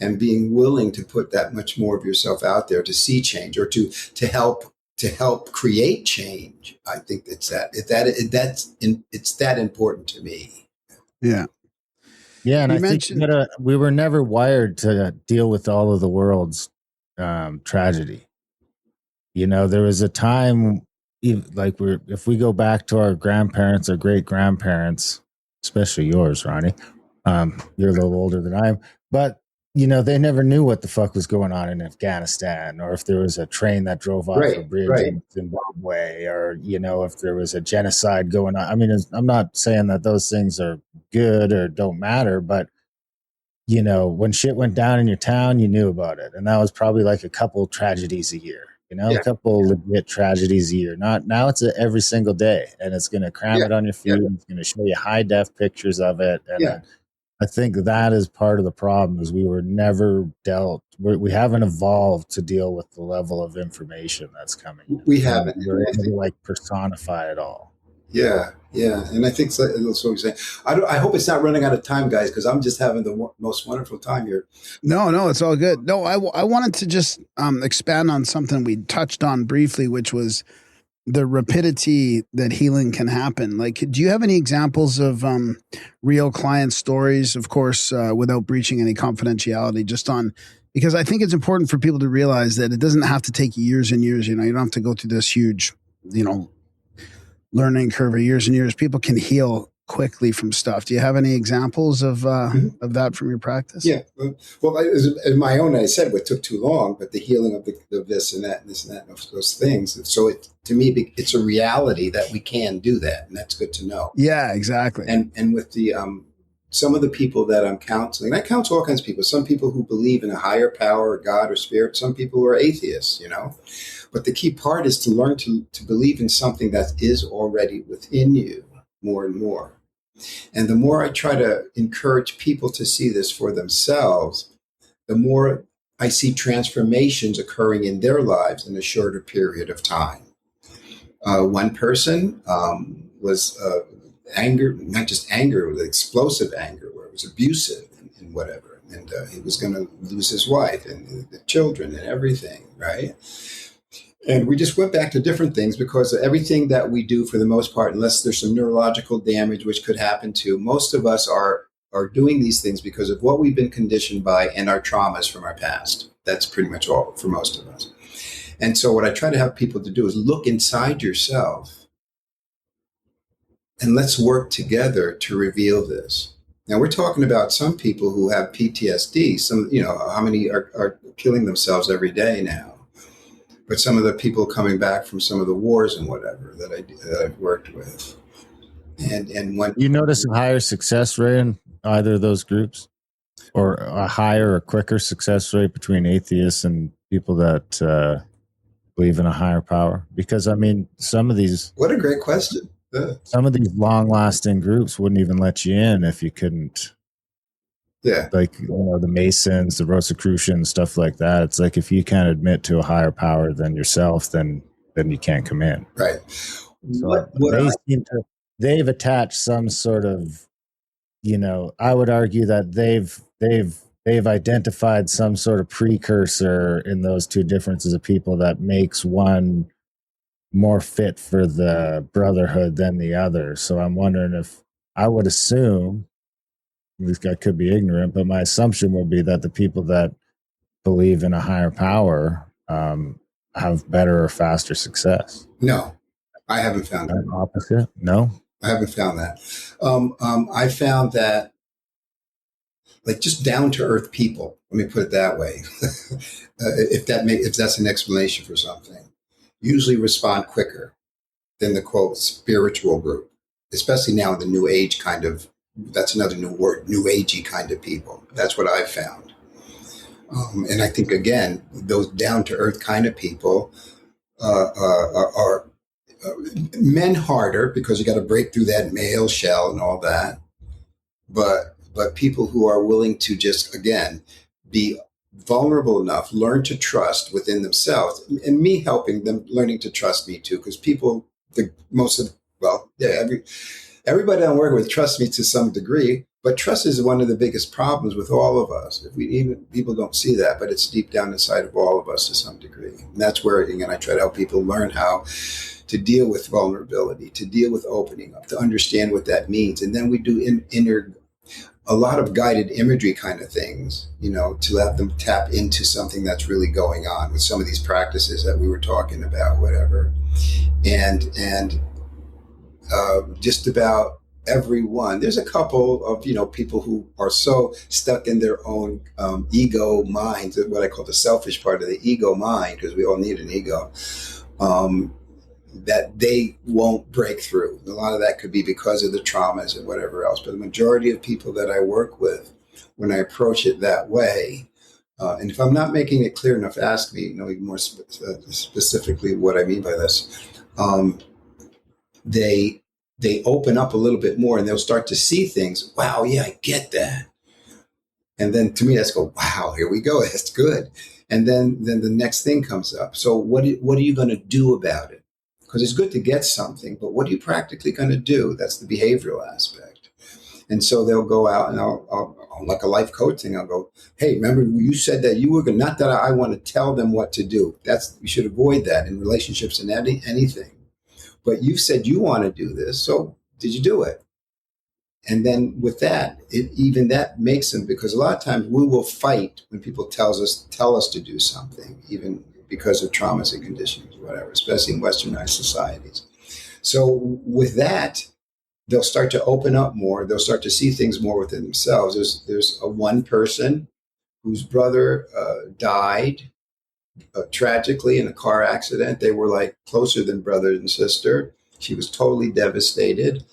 and being willing to put that much more of yourself out there to see change or to help create change. I think it's that important to me. Yeah. Yeah, and You I think mentioned, we were never wired to deal with all of the world's tragedy. There was a time, like if we go back to our grandparents or great grandparents, especially yours, Ronnie, you're a little older than I am, but they never knew what the fuck was going on in Afghanistan, or if there was a train that drove off a bridge in Zimbabwe, or if there was a genocide going on. I mean, I'm not saying that those things are good or don't matter, but when shit went down in your town, you knew about it, and that was probably like a couple tragedies a year. A couple legit tragedies a year. Not now, it's every single day, and it's going to cram it on your feed. Yeah. It's going to show you high def pictures of it, and I think that is part of the problem. Is we were never we haven't evolved to deal with the level of information that's coming. We haven't. We're able to like personify it all. Yeah, and I think that's what we're saying. I hope it's not running out of time, guys, because I'm just having the most wonderful time here. No, it's all good. No, I wanted to just expand on something we touched on briefly, which was the rapidity that healing can happen. Like, do you have any examples of real client stories, of course, without breaching any confidentiality, because I think it's important for people to realize that it doesn't have to take years and years. You don't have to go through this huge, learning curve of years and years. People can heal quickly from stuff. Do you have any examples of that from your practice? Yeah. Well, as my own, I said, what took too long, but the healing of this and that and this and that and those things. So to me, it's a reality that we can do that. And that's good to know. Yeah, exactly. And with the, some of the people that I'm counseling, I counsel all kinds of people, some people who believe in a higher power, or God or spirit, some people who are atheists, but the key part is to learn to believe in something that is already within you more and more. And the more I try to encourage people to see this for themselves, the more I see transformations occurring in their lives in a shorter period of time. One person was anger, not just anger, it was explosive anger, where it was abusive and whatever. And he was going to lose his wife and the children and everything, right? And we just went back to different things, because everything that we do, for the most part, unless there's some neurological damage, which could happen to most of us, are doing these things because of what we've been conditioned by and our traumas from our past. That's pretty much all for most of us. And so what I try to have people to do is look inside yourself and let's work together to reveal this. Now, we're talking about some people who have PTSD. Some, how many are killing themselves every day now? But some of the people coming back from some of the wars and whatever that I've worked with, and when you notice a higher success rate in either of those groups, or a higher or quicker success rate between atheists and people that believe in a higher power? Because I mean, some of these What a great question. Yeah. long-lasting groups wouldn't even let you in if you couldn't. Yeah. Like, you know, the Masons, the Rosicrucians, stuff like that. It's like if you can't admit to a higher power than yourself, then you can't come in. Right. So they've attached some sort of, you know, I would argue that they've identified some sort of precursor in those two differences of people that makes one more fit for the brotherhood than the other. So I'm wondering if I would assume, this guy could be ignorant, but my assumption would be that the people that believe in a higher power have better or faster success. No, I haven't found that. Opposite? No, I haven't found that. I found that, like, just down to earth people. Let me put it that way. If that's an explanation for something, usually respond quicker than the quote spiritual group, especially now in the new age kind of. That's another new word, new agey kind of people. That's what I've found. And I think, again, those down to earth kind of people are men harder because you got to break through that male shell and all that. But people who are willing to just, again, be vulnerable enough, learn to trust within themselves, and me helping them learning to trust me too, because people, everybody I'm working with trusts me to some degree, but trust is one of the biggest problems with all of us. People don't see that, but it's deep down inside of all of us to some degree. And that's where, again, I try to help people learn how to deal with vulnerability, to deal with opening up, to understand what that means. And then we do a lot of guided imagery kind of things, you know, to let them tap into something that's really going on with some of these practices that we were talking about, whatever. And just about everyone. There's a couple of, you know, people who are so stuck in their own ego minds, what I call the selfish part of the ego mind, because we all need an ego, that they won't break through. A lot of that could be because of the traumas and whatever else. But the majority of people that I work with, when I approach it that way, and if I'm not making it clear enough, ask me, you know, more specifically what I mean by this. They open up a little bit more and they'll start to see things. Wow, yeah, I get that. And then to me, that's go, wow, here we go. That's good. And then the next thing comes up. So what are you going to do about it? Because it's good to get something, but what are you practically going to do? That's the behavioral aspect. And so they'll go out and I'll like a life coach thing, I'll go, hey, remember you said that you were going to, not that I want to tell them what to do. You should avoid that in relationships and anything. But you said you want to do this, so did you do it? And then with that, even that makes them, because a lot of times we will fight when people tell us to do something, even because of traumas and conditionings, whatever, especially in westernized societies. So with that, they'll start to open up more. They'll start to see things more within themselves. There's a one person whose brother died tragically in a car accident. They were like closer than brother and sister. She was totally devastated.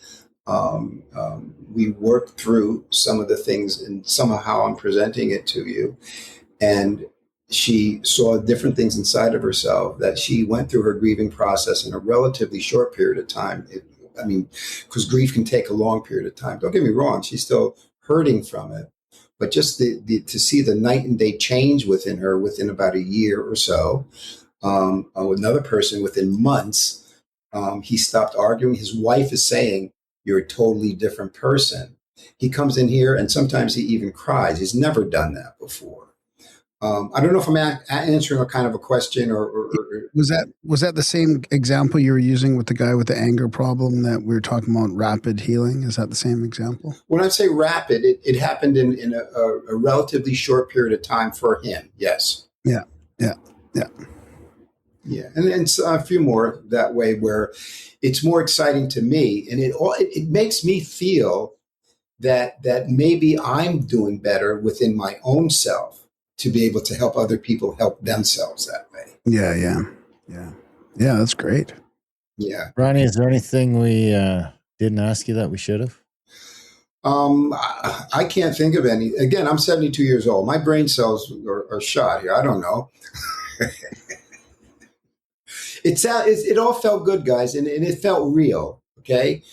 We worked through some of the things, and somehow I'm presenting it to you. And she saw different things inside of herself that she went through her grieving process in a relatively short period of time. Because grief can take a long period of time. Don't get me wrong. She's still hurting from it. But just to see the night and day change within her within about a year or so. Another person within months, he stopped arguing. His wife is saying, you're a totally different person. He comes in here and sometimes he even cries. He's never done that before. I don't know if I'm answering a kind of a question or was that the same example you were using with the guy with the anger problem that we were talking about, rapid healing? Is that the same example? When I say rapid, it happened in a relatively short period of time for him. Yes. Yeah. And a few more that way where it's more exciting to me, and it makes me feel that maybe I'm doing better within my own self to be able to help other people help themselves that way. Yeah. That's great. Yeah. Ronnie, is there anything we didn't ask you that we should have? I can't think of any. Again, I'm 72 years old. My brain cells are shot here. I don't know. it all felt good, guys, and it felt real. Okay.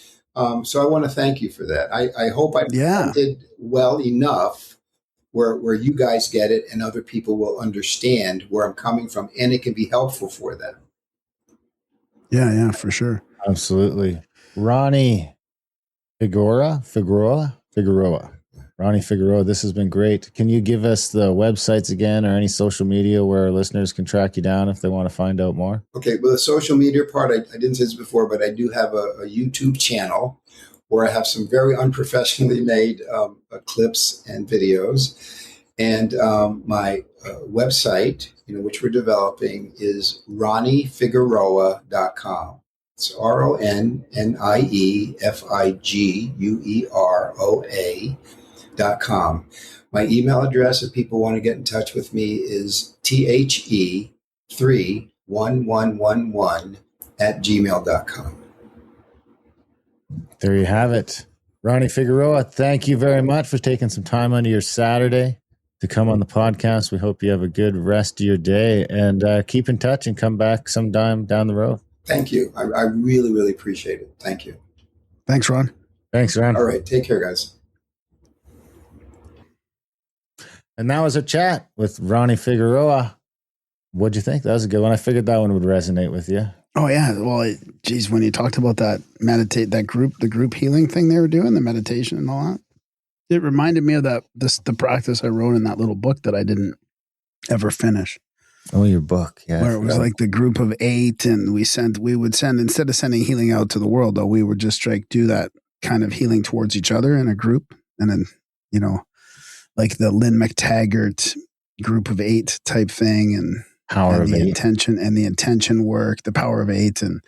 So I want to thank you for that. I hope I Yeah. did well enough where you guys get it and other people will understand where I'm coming from, and it can be helpful for them. Yeah, for sure. Absolutely. Ronnie Figueroa. Ronnie Figueroa, this has been great. Can you give us the websites again or any social media where our listeners can track you down if they want to find out more? Okay, well, the social media part, I didn't say this before, but I do have a YouTube channel where I have some very unprofessionally made clips and videos. And my website, which we're developing, is RonnieFigueroa.com. It's RonnieFigueroa.com. My email address, if people want to get in touch with me, is THE31111 @gmail.com. There you have it. Ronnie Figueroa, thank you very much for taking some time on your Saturday to come on the podcast. We hope you have a good rest of your day, and keep in touch and come back sometime down the road. Thank you. I really, really appreciate it. Thank you. Thanks, Ron. Thanks, Ron. All right. Take care, guys. And that was a chat with Ronnie Figueroa. What'd you think? That was a good one. I figured that one would resonate with you. Oh yeah. Well, geez, when you talked about the group healing thing they were doing, the meditation and all that, it reminded me of the practice I wrote in that little book that I didn't ever finish. Oh, your book. Yeah. Where it was like the group of 8, and we would send, instead of sending healing out to the world, though, we would just do that kind of healing towards each other in a group. And then, like the Lynn McTaggart group of 8 type thing, and the intention work, the power of 8, and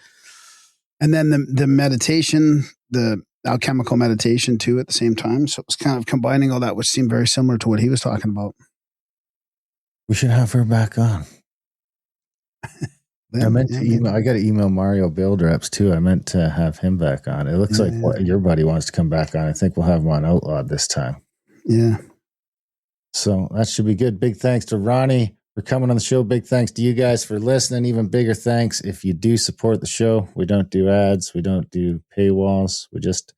then the meditation, the alchemical meditation too at the same time. So it was kind of combining all that, which seemed very similar to what he was talking about. We should have her back on. I meant to email. I got to email Mario Buildreps too. I meant to have him back on. It looks like your buddy wants to come back on. I think we'll have him on Outlawed this time. Yeah. So that should be good. Big thanks to Ronnie for coming on the show. Big thanks to you guys for listening. Even bigger thanks if you do support the show. We don't do ads. We don't do paywalls. We just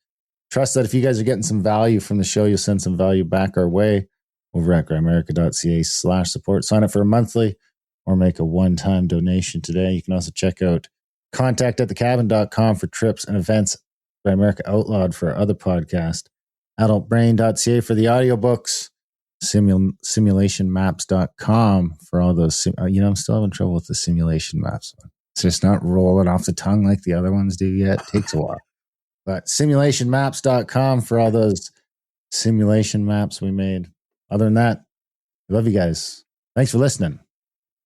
trust that if you guys are getting some value from the show, you'll send some value back our way over at grimerica.ca/support. Sign up for a monthly or make a one-time donation today. You can also check out contact@thecabin.com for trips and events, Grimerica Outlawed for our other podcast, adultbrain.ca for the audiobooks, simulationmaps.com for all those. I'm still having trouble with the simulation maps. It's just not rolling off the tongue like the other ones do yet. It takes a while. But simulationmaps.com for all those simulation maps we made. Other than that, I love you guys. Thanks for listening,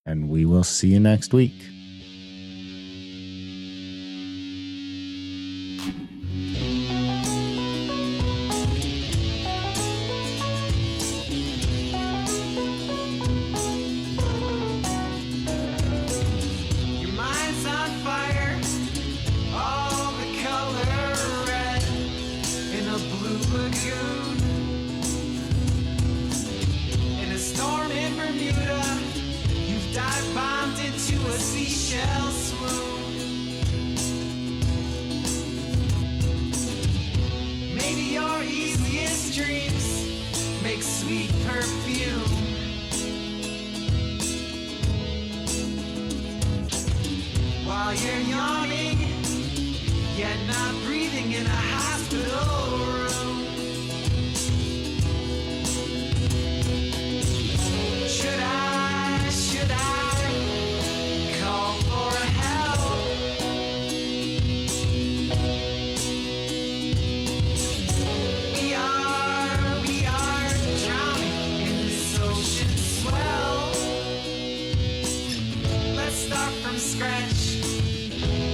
and we will see you next week. Your mind's on fire, all the color red in a blue lagoon. In a storm in Bermuda, you've dive bombed into a seashell swoon. Maybe your easiest dreams make sweet perfume. While you're yawning, yet not breathing in a hospital room. Should I call for help? We are drowning in this ocean swell. Let's start from scratch.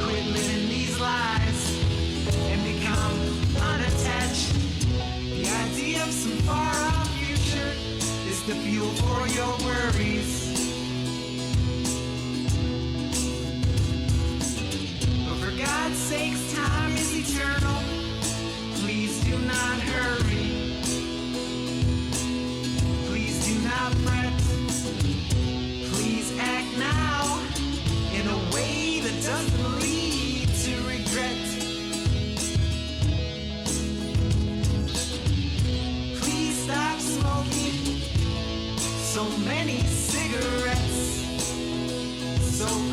Quit living these lies and become unattached. The idea of some far-off future is the fuel for your worries. But for God's sakes, time is eternal. Please do not hurry. Please do not fret. Please act now in a way that any cigarettes. So